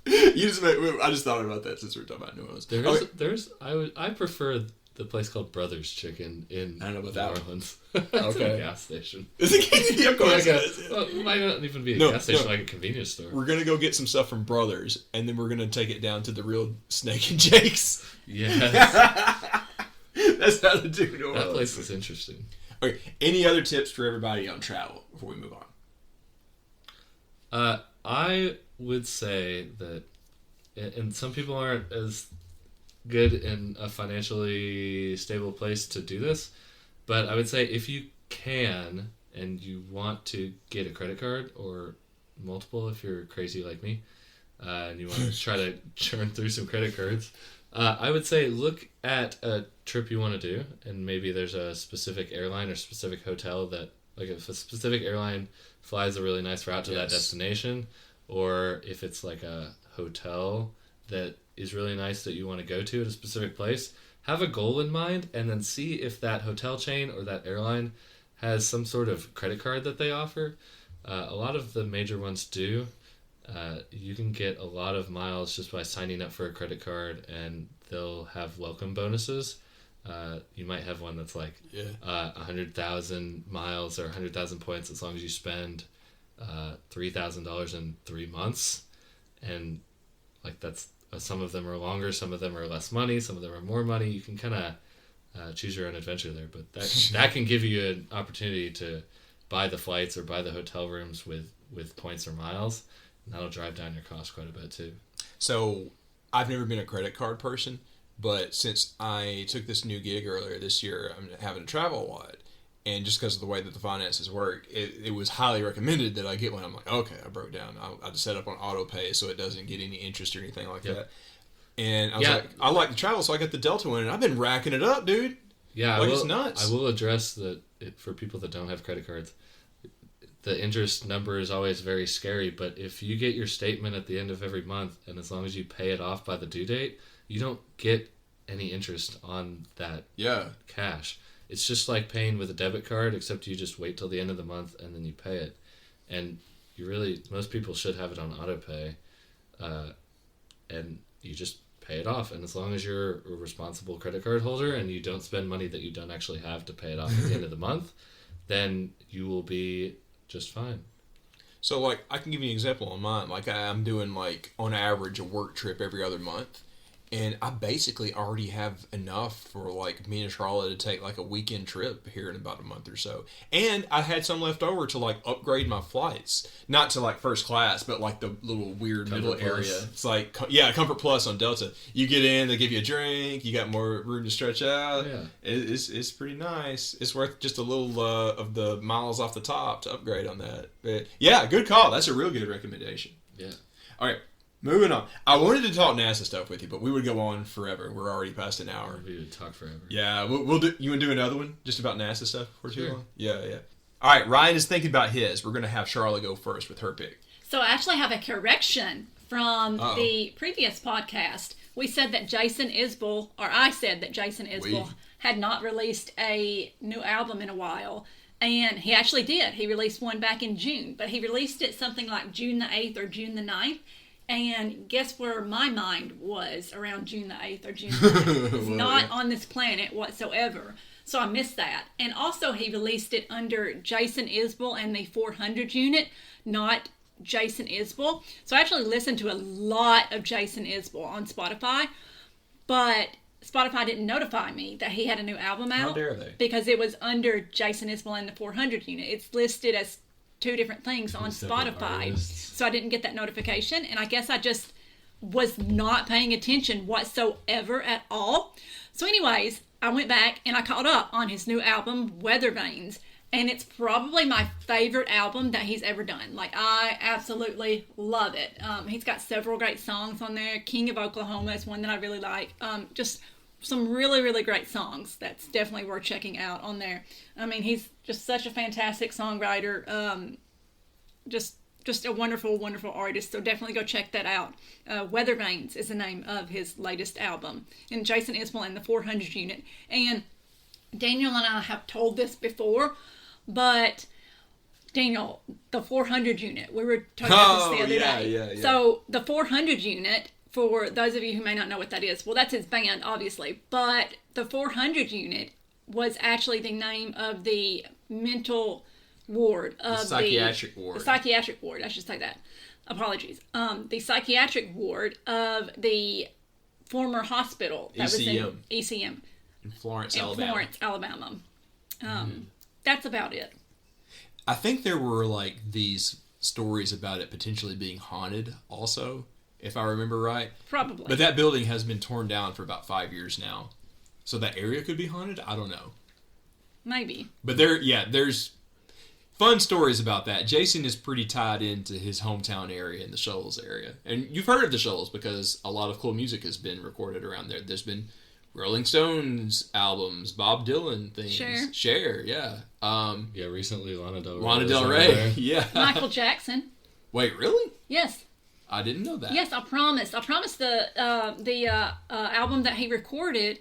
I just thought about that since we were talking about New Orleans. I prefer the place called Brothers Chicken in New Orleans. It's Okay. a gas station. Is it? Of course it is. Well, it might not even be a gas station, like a convenience store. We're gonna go get some stuff from Brothers, and then we're gonna take it down to the real Snake and Jake's. Yes. That's how to do New Orleans. That place is interesting. Okay. Any other tips for everybody on travel before we move on? I would say that, and some people aren't as good in a financially stable place to do this, but I would say if you can and you want to get a credit card or multiple if you're crazy like me, and you want to try to churn through some credit cards, I would say look at a trip you want to do, and maybe there's a specific airline or specific hotel that, like if a specific airline flies a really nice route to that destination, or if it's like a hotel that is really nice that you want to go to at a specific place, have a goal in mind and then see if that hotel chain or that airline has some sort of credit card that they offer. A lot of the major ones do. You can get a lot of miles just by signing up for a credit card, and they'll have welcome bonuses. You might have one that's like 100,000 miles or 100,000 points as long as you spend $3,000 in 3 months. And like that's some of them are longer, some of them are less money, some of them are more money. You can kind of choose your own adventure there, but that can give you an opportunity to buy the flights or buy the hotel rooms with points or miles, and that'll drive down your cost quite a bit too. So I've never been a credit card person, but since I took this new gig earlier this year, I'm having to travel a lot. And just because of the way that the finances work, it was highly recommended that I get one. I'm like, okay, I broke down. I just set up on auto pay so it doesn't get any interest or anything like that. And I was like, I like to travel, so I got the Delta one, and I've been racking it up, dude. Yeah, it's nuts. I will address that for people that don't have credit cards. The interest number is always very scary, but if you get your statement at the end of every month, and as long as you pay it off by the due date, you don't get any interest on that cash. It's just like paying with a debit card, except you just wait till the end of the month and then you pay it. And most people should have it on auto pay, and you just pay it off. And as long as you're a responsible credit card holder and you don't spend money that you don't actually have to pay it off at the end of the month, then you will be just fine. So, like, I can give you an example on mine. Like, I'm doing, like, on average, a work trip every other month. And I basically already have enough for, like, me and Sharla to take, like, a weekend trip here in about a month or so. And I had some left over to, like, upgrade my flights. Not to, like, first class, but, like, the little weird Comfort middle Plus. area. It's like, Comfort Plus on Delta. You get in, they give you a drink, you got more room to stretch out. Yeah. It's pretty nice. It's worth just a little of the miles off the top to upgrade on that. But, yeah, good call. That's a real good recommendation. Yeah. All right. Moving on. I wanted to talk NASA stuff with you, but we would go on forever. We're already past an hour. We would talk forever. Yeah, we'll do. You want to do another one just about NASA stuff for too Sure. long? Yeah. All right, Ryan is thinking about his. We're going to have Sharla go first with her pick. So I actually have a correction from the previous podcast. We said that Jason Isbell, or I said that Jason Isbell had not released a new album in a while. And he actually did. He released one back in June, but he released it something like June the 8th or June the 9th. And guess where my mind was around June the 8th or June the 9th? It's not on this planet whatsoever. So I missed that. And also he released it under Jason Isbell and the 400 unit, not Jason Isbell. So I actually listened to a lot of Jason Isbell on Spotify, but Spotify didn't notify me that he had a new album out. How dare they? Because it was under Jason Isbell and the 400 unit. It's listed as two different things on Spotify. So I didn't get that notification, and I guess I just was not paying attention whatsoever at all. So anyways, I went back and I caught up on his new album, Weather Vanes, and it's probably my favorite album that he's ever done. Like, I absolutely love it. He's got several great songs on there. King of Oklahoma is one that I really like. Just some really, really great songs that's definitely worth checking out on there. I mean, he's just such a fantastic songwriter. Just a wonderful, wonderful artist. So definitely go check that out. Weather Vanes is the name of his latest album. And Jason Isbell and the 400 unit. And Daniel and I have told this before, but Daniel, the 400 unit, we were talking about this the other day. Yeah. So the 400 unit, for those of you who may not know what that is, well, that's his band, obviously. But the 400 unit was actually the name of the mental ward of the psychiatric ward. The psychiatric ward, I should say that. Apologies. The psychiatric ward of the former hospital that was in ECM in Florence, Alabama. That's about it. I think there were like these stories about it potentially being haunted also, if I remember right. Probably. But that building has been torn down for about 5 years now. So that area could be haunted? I don't know. Maybe. But there's fun stories about that. Jason is pretty tied into his hometown area in the Shoals area. And you've heard of the Shoals because a lot of cool music has been recorded around there. There's been Rolling Stones albums, Bob Dylan things. Cher, yeah. Recently Lana Del Rey. Lana Del Rey, yeah. Michael Jackson. Wait, really? Yes. I didn't know that. Yes, I promised. I promised the album that he recorded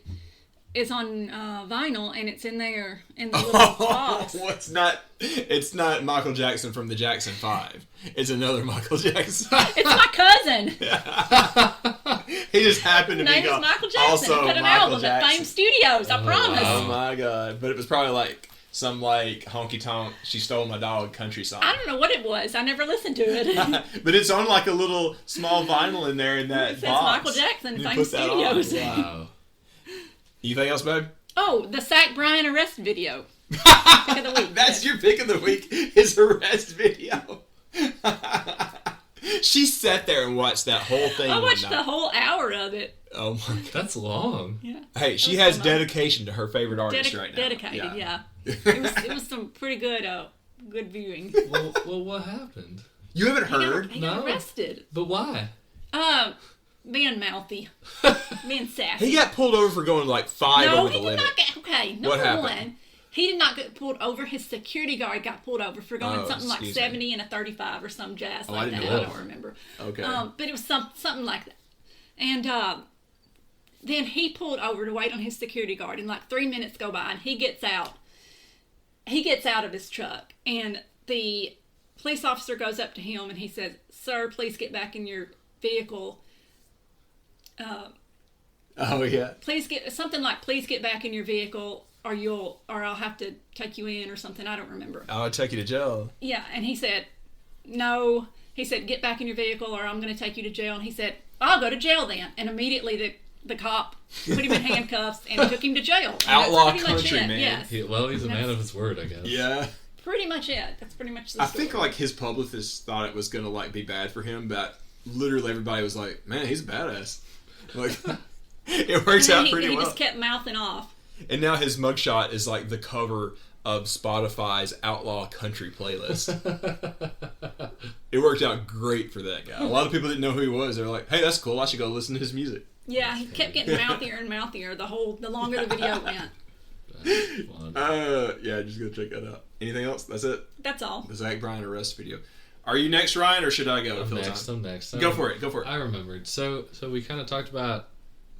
is on vinyl, and it's in there in the little box. Well, it's not Michael Jackson from the Jackson 5. It's another Michael Jackson. It's my cousin. He just happened to His name is Michael Jackson. Also He put an Michael album Jackson. at Fame Studios. I promise. Oh my god! But it was probably like some like honky tonk "She Stole My Dog" country song. I don't know what it was. I never listened to it. But it's on like a little small vinyl in there in that It says box. Michael Jackson, You Fame put that on. Studios. Wow. Anything else, babe? Oh, the Sack Bryan arrest video. Pick of the week. That's your pick of the week. His arrest video. She sat there and watched that whole thing. I watched one the night. whole hour of it. Oh my god. That's long. Yeah. Hey, she That was has fun. dedication to her favorite artist right now. Dedicated, yeah. It was some pretty good viewing. Well, what happened? You haven't heard? He got arrested. But why? Being mouthy, being sassy. He got pulled over for going like 5 over the limit. Number happened? one, he did not get pulled over. His security guard got pulled over for going something like 70 and a 35 or some jazz like that. I don't remember. Okay. But it was something like that. And then he pulled over to wait on his security guard, and like 3 minutes go by, and he gets out. He gets out of his truck, and the police officer goes up to him, and he says, "Sir, please get back in your vehicle." Please get back in your vehicle, or I'll have to take you in or something. I don't remember. I'll take you to jail. Yeah, and he said, no. He said, get back in your vehicle, or I'm going to take you to jail. And he said, I'll go to jail then. And immediately the cop put him in handcuffs and took him to jail. And outlaw country, man. Yes. He's a man of his word, I guess. Yeah. Pretty much it. That's pretty much the I story. think like his publicist thought it was gonna like be bad for him, but literally everybody was like, "Man, he's a badass." Like it works out pretty well. He just kept mouthing off. And now his mugshot is like the cover of Spotify's Outlaw Country playlist. It worked out great for that guy. A lot of people didn't know who he was. They were like, "Hey, that's cool. I should go listen to his music." Yeah, he kept getting mouthier and mouthier the longer the video went. Yeah, just go check that out. Anything else? That's it? That's all. The Zach Bryan arrest video. Are you next, Ryan, or should I go? I'm next. Go for it. I remembered. So we kind of talked about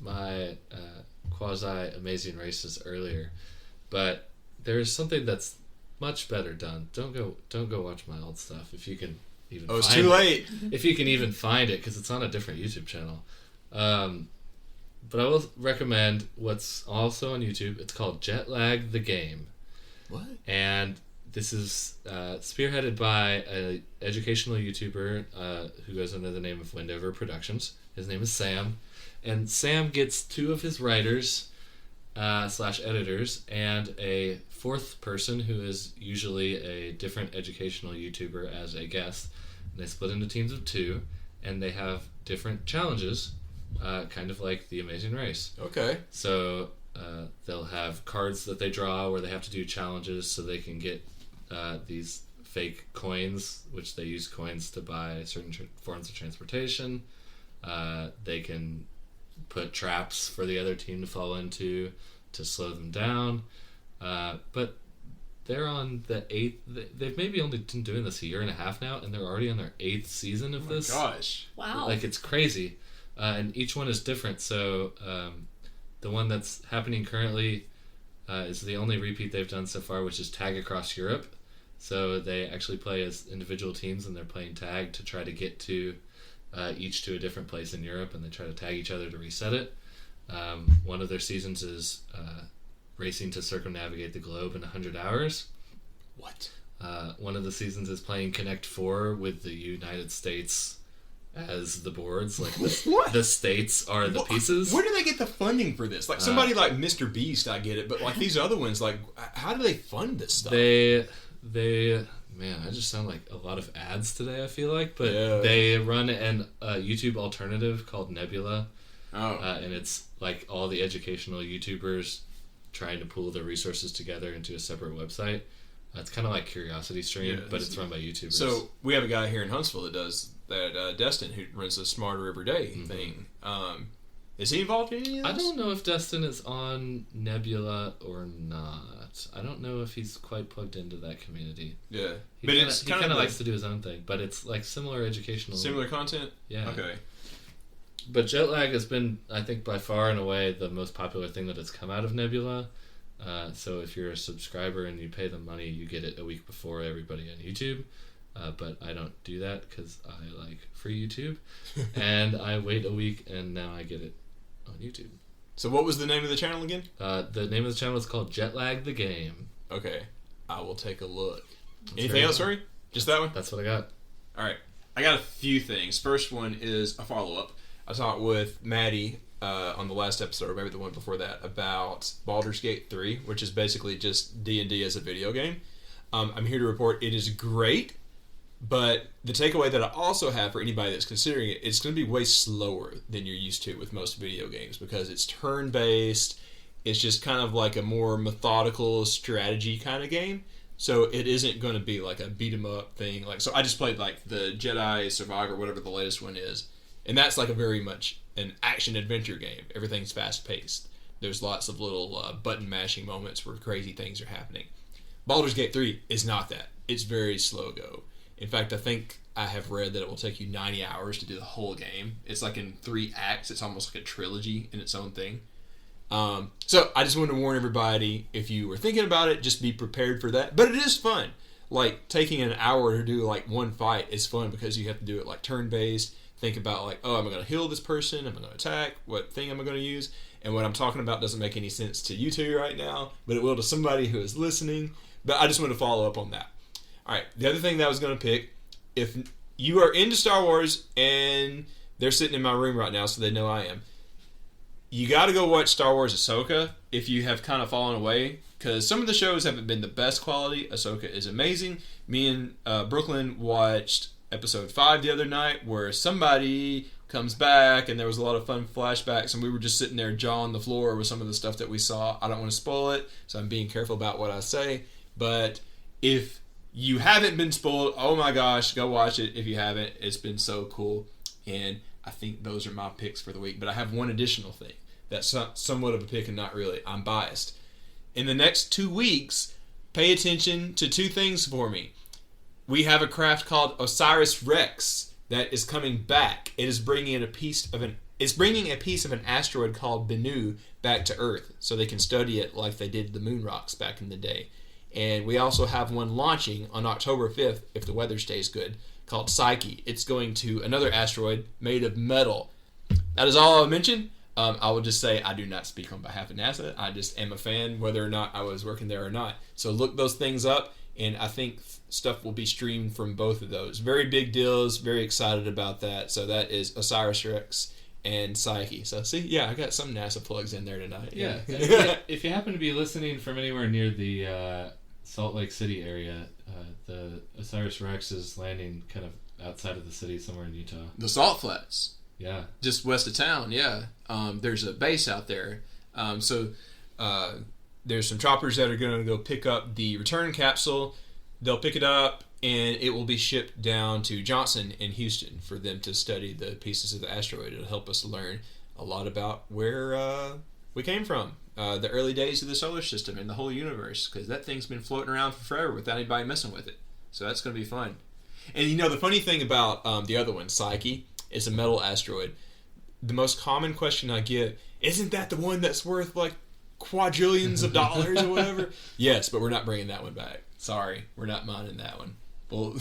my quasi-amazing races earlier, but there's something that's much better done. Don't go watch my old stuff if you can even find it. It's too late. If you can even find it, because it's on a different YouTube channel. But I will recommend what's also on YouTube. It's called Jet Lag the Game. What? And this is spearheaded by an educational YouTuber who goes under the name of Wendover Productions. His name is Sam. And Sam gets 2 of his writers / editors and a 4th person who is usually a different educational YouTuber as a guest. And they split into teams of 2, and they have different challenges. Kind of like The Amazing Race. Okay. So they'll have cards that they draw where they have to do challenges so they can get these fake coins, which they use coins to buy certain forms of transportation. They can put traps for the other team to fall into to slow them down. But they're on the 8th. They've maybe only been doing this a year and a half now, and they're already on their 8th season of this. Oh my gosh. Wow. Like, it's crazy. And each one is different. So the one that's happening currently is the only repeat they've done so far, which is Tag Across Europe. So they actually play as individual teams, and they're playing tag to try to get to each to a different place in Europe, and they try to tag each other to reset it. One of their seasons is racing to circumnavigate the globe in 100 hours. What? One of the seasons is playing Connect 4 with the United States as the boards. Like the states are the pieces. Where do they get the funding for this? Like somebody like Mr. Beast, I get it, but like these other ones, like how do they fund this stuff? They man, I just sound like a lot of ads today, I feel like, but Yeah. they run an YouTube alternative called Nebula. Oh. And it's like all the educational YouTubers trying to pool their resources together into a separate website. It's kind of like Curiosity Stream, but it's run by YouTubers. So we have a guy here in Huntsville that does that, Destin, who runs the Smarter Every Day thing. Is he involved in any of this? I don't know if Destin is on Nebula or not. I don't know if he's quite plugged into that community. Yeah. He But kinda, it's he kind kind of of like likes to do his own thing, but it's like similar educational. similar content? Yeah. Okay. But Jet Lag has been, I think, by far and away the most popular thing that has come out of Nebula. So if you're a subscriber and you pay them money, you get it a week before everybody on YouTube. But I don't do that because I like free YouTube. And I wait a week, and now I get it on YouTube. So what was the name of the channel again? The name of the channel is called Jet Lag the Game. Okay. I will take a look. Anything else, sorry? Just that one? That's what I got. All right. I got a few things. First one is a follow-up. I talked with Maddie on the last episode, or maybe the one before that, about Baldur's Gate 3, which is basically just D&D as a video game. I'm here to report it is great, but the takeaway that I also have for anybody that's considering it, it's going to be way slower than you're used to with most video games because it's turn-based. It's just kind of like a more methodical strategy kind of game. So it isn't going to be like a beat 'em up thing. Like, so I just played like the Jedi Survivor, whatever the latest one is, and that's like a very much an action adventure game. Everything's fast paced. There's lots of little button mashing moments where crazy things are happening. Baldur's Gate 3 is not that. It's very slow go. In fact, I think I have read that it will take you 90 hours to do the whole game. It's like in 3 acts. It's almost like a trilogy in its own thing. So I just wanted to warn everybody, if you were thinking about it, just be prepared for that. But it is fun. Like, taking an hour to do like one fight is fun because you have to do it like turn-based. Think about like, oh, am I going to heal this person? Am I going to attack? What thing am I going to use? And what I'm talking about doesn't make any sense to you two right now, but it will to somebody who is listening. But I just want to follow up on that. All right, the other thing that I was going to pick, if you are into Star Wars, and they're sitting in my room right now so they know I am, you got to go watch Star Wars Ahsoka if you have kind of fallen away, because some of the shows haven't been the best quality. Ahsoka is amazing. Me and Brooklyn watched episode 5 the other night, where somebody comes back and there was a lot of fun flashbacks, and we were just sitting there jawing the floor with some of the stuff that we saw. I don't want to spoil it, so I'm being careful about what I say, but if you haven't been spoiled, oh my gosh, go watch it if you haven't. It's been so cool, and I think those are my picks for the week. But I have one additional thing that's somewhat of a pick and not really. I'm biased. In the next 2 weeks, pay attention to 2 things for me. We have a craft called Osiris Rex that is coming back. It is bringing a piece of an asteroid called Bennu back to Earth, so they can study it like they did the moon rocks back in the day. And we also have one launching on October 5th, if the weather stays good, called Psyche. It's going to another asteroid made of metal. That is all I'll mention. I will just say I do not speak on behalf of NASA. I just am a fan, whether or not I was working there or not. So look those things up, and I think stuff will be streamed from both of those. Very big deals. Very excited about that. So that is Osiris Rex and Psyche. So see, yeah, I got some NASA plugs in there tonight. Yeah. If you happen to be listening from anywhere near the Salt Lake City area, the Osiris Rex is landing kind of outside of the city somewhere in Utah. The Salt Flats. Yeah. Just west of town, yeah. There's a base out there. So there's some choppers that are going to go pick up the return capsule. They'll pick it up, and it will be shipped down to Johnson in Houston for them to study the pieces of the asteroid. It'll help us learn a lot about where we came from, the early days of the solar system and the whole universe, because that thing's been floating around for forever without anybody messing with it. So that's going to be fun. And you know, the funny thing about the other one, Psyche, is a metal asteroid. The most common question I get, isn't that the one that's worth like quadrillions of dollars or whatever? Yes, but we're not bringing that one back. Sorry, we're not mining that one. Well,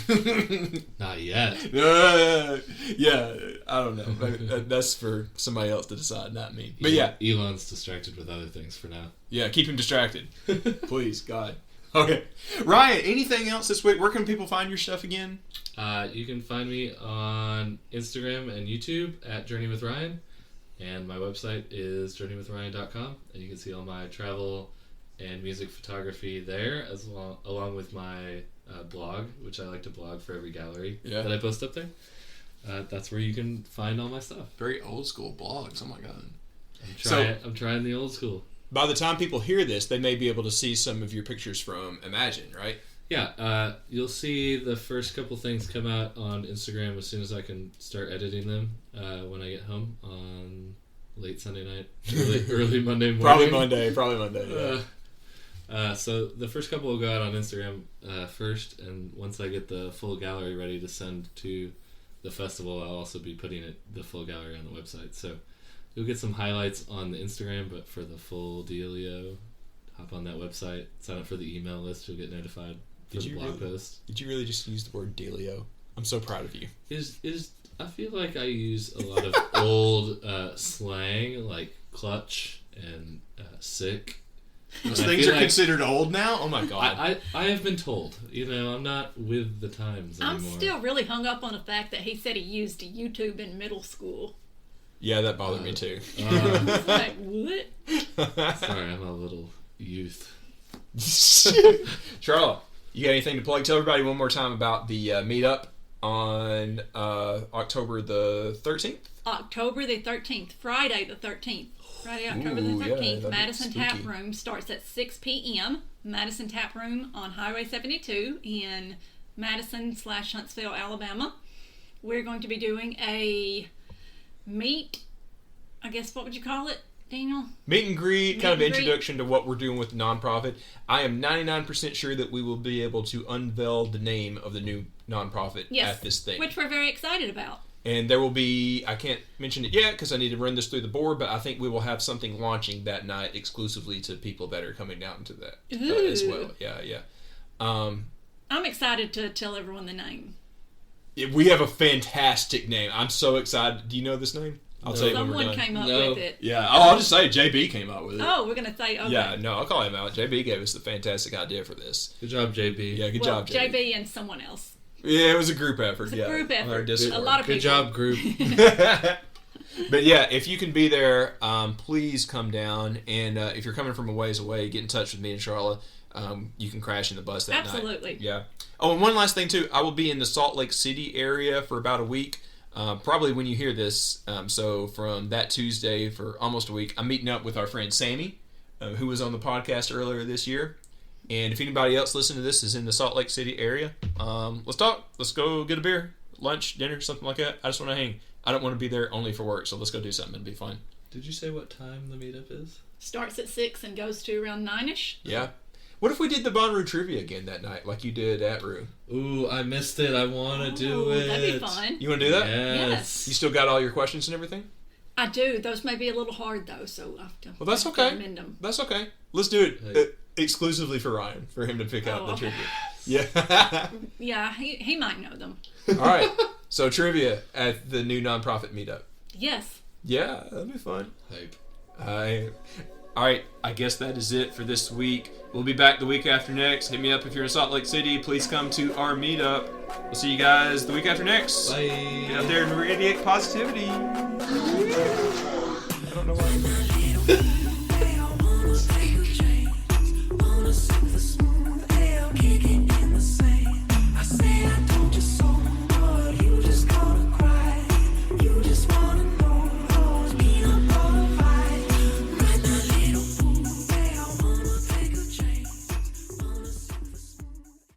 not yet. Yeah, I don't know. That's for somebody else to decide, not me. But yeah, Elon's distracted with other things for now. Yeah, keep him distracted, please, God. Okay, Ryan. Anything else this week? Where can people find your stuff again? You can find me on Instagram and YouTube at Journey with Ryan, and my website is journeywithryan.com, and you can see all my travel and music photography there, along with my blog, which I like to blog for every gallery that I post up there. That's where you can find all my stuff. Very old school blogs. Oh my God. I'm trying the old school. By the time people hear this, they may be able to see some of your pictures from Imagine, right? Yeah, you'll see the first couple things come out on Instagram as soon as I can start editing them when I get home on late Sunday night, early Monday morning. Probably Monday. Yeah. So the first couple will go out on Instagram first, and once I get the full gallery ready to send to the festival, I'll also be putting the full gallery on the website. So you'll get some highlights on the Instagram, but for the full dealio, hop on that website, sign up for the email list, you'll get notified for the blog post. Did you really just use the word dealio? I'm so proud of you. I feel like I use a lot of old slang, like clutch and sick. Those things are considered old now? Oh my God. I have been told. I'm not with the times anymore. I'm still really hung up on the fact that he said he used YouTube in middle school. Yeah, that bothered me too. It's like, what? Sorry, I'm a little youth. Sharla, you got anything to plug? Tell everybody one more time about the meetup on October the 13th. October the 13th, Friday the 13th. Friday, October the Ooh, yeah, 13th. that'd be Madison Tap spooky. Room starts at 6 p.m. Madison Tap Room on Highway 72 in Madison/Huntsville, Alabama. We're going to be doing a meet, I guess, what would you call it, Daniel? Meet and greet, kind of and greet. introduction to what we're doing with the nonprofit. I am 99% sure that we will be able to unveil the name of the new nonprofit Yes, at this thing. which we're very excited about. And there will be, I can't mention it yet because I need to run this through the board, but I think we will have something launching that night exclusively to people that are coming down to that as Ooh. well. Yeah. I'm excited to tell everyone the name. We have a fantastic name. I'm so excited. Do you know this name? I'll tell you when we're Someone done. came up No. with it. Yeah, I'll just say JB came up with it. Oh, we're going to say, okay. Yeah, no, I'll call him out. JB gave us the fantastic idea for this. Good job, JB. Yeah, good Well, job, JB. JB and someone else. Yeah, it was a group effort. It's a yeah, group on our effort. Discord. A lot of Good people. job, group. But yeah, if you can be there, please come down. And if you're coming from a ways away, get in touch with me and Sharla. You can crash in the bus that night. Absolutely. Yeah. Oh, and one last thing too. I will be in the Salt Lake City area for about a week. Probably when you hear this. So from that Tuesday for almost a week, I'm meeting up with our friend Sammy, who was on the podcast earlier this year. And if anybody else listening to this is in the Salt Lake City area, let's talk. Let's go get a beer, lunch, dinner, something like that. I just want to hang. I don't want to be there only for work, so let's go do something. It'll be fun. Did you say what time the meetup is? Starts at 6 and goes to around 9-ish. Yeah. What if we did the Bonnaroo trivia again that night, like you did at Rue? Ooh, I missed it. I want to do Ooh, it. That'd be fun. You want to do that? Yes. You still got all your questions and everything? I do. Those may be a little hard, though, so I have to, Well, that's have to okay. amend them. That's okay. Let's do it Hey. exclusively for Ryan, for him to pick out Oh, the okay. trivia. Yeah. Yeah, he might know them. All right. So trivia at the new nonprofit meetup. Yes. Yeah, that'd be fun. Hype. All right, I guess that is it for this week. We'll be back the week after next. Hit me up if you're in Salt Lake City. Please come to our meetup. We'll see you guys the week after next. Bye. Get out there and radiate positivity. I don't know why.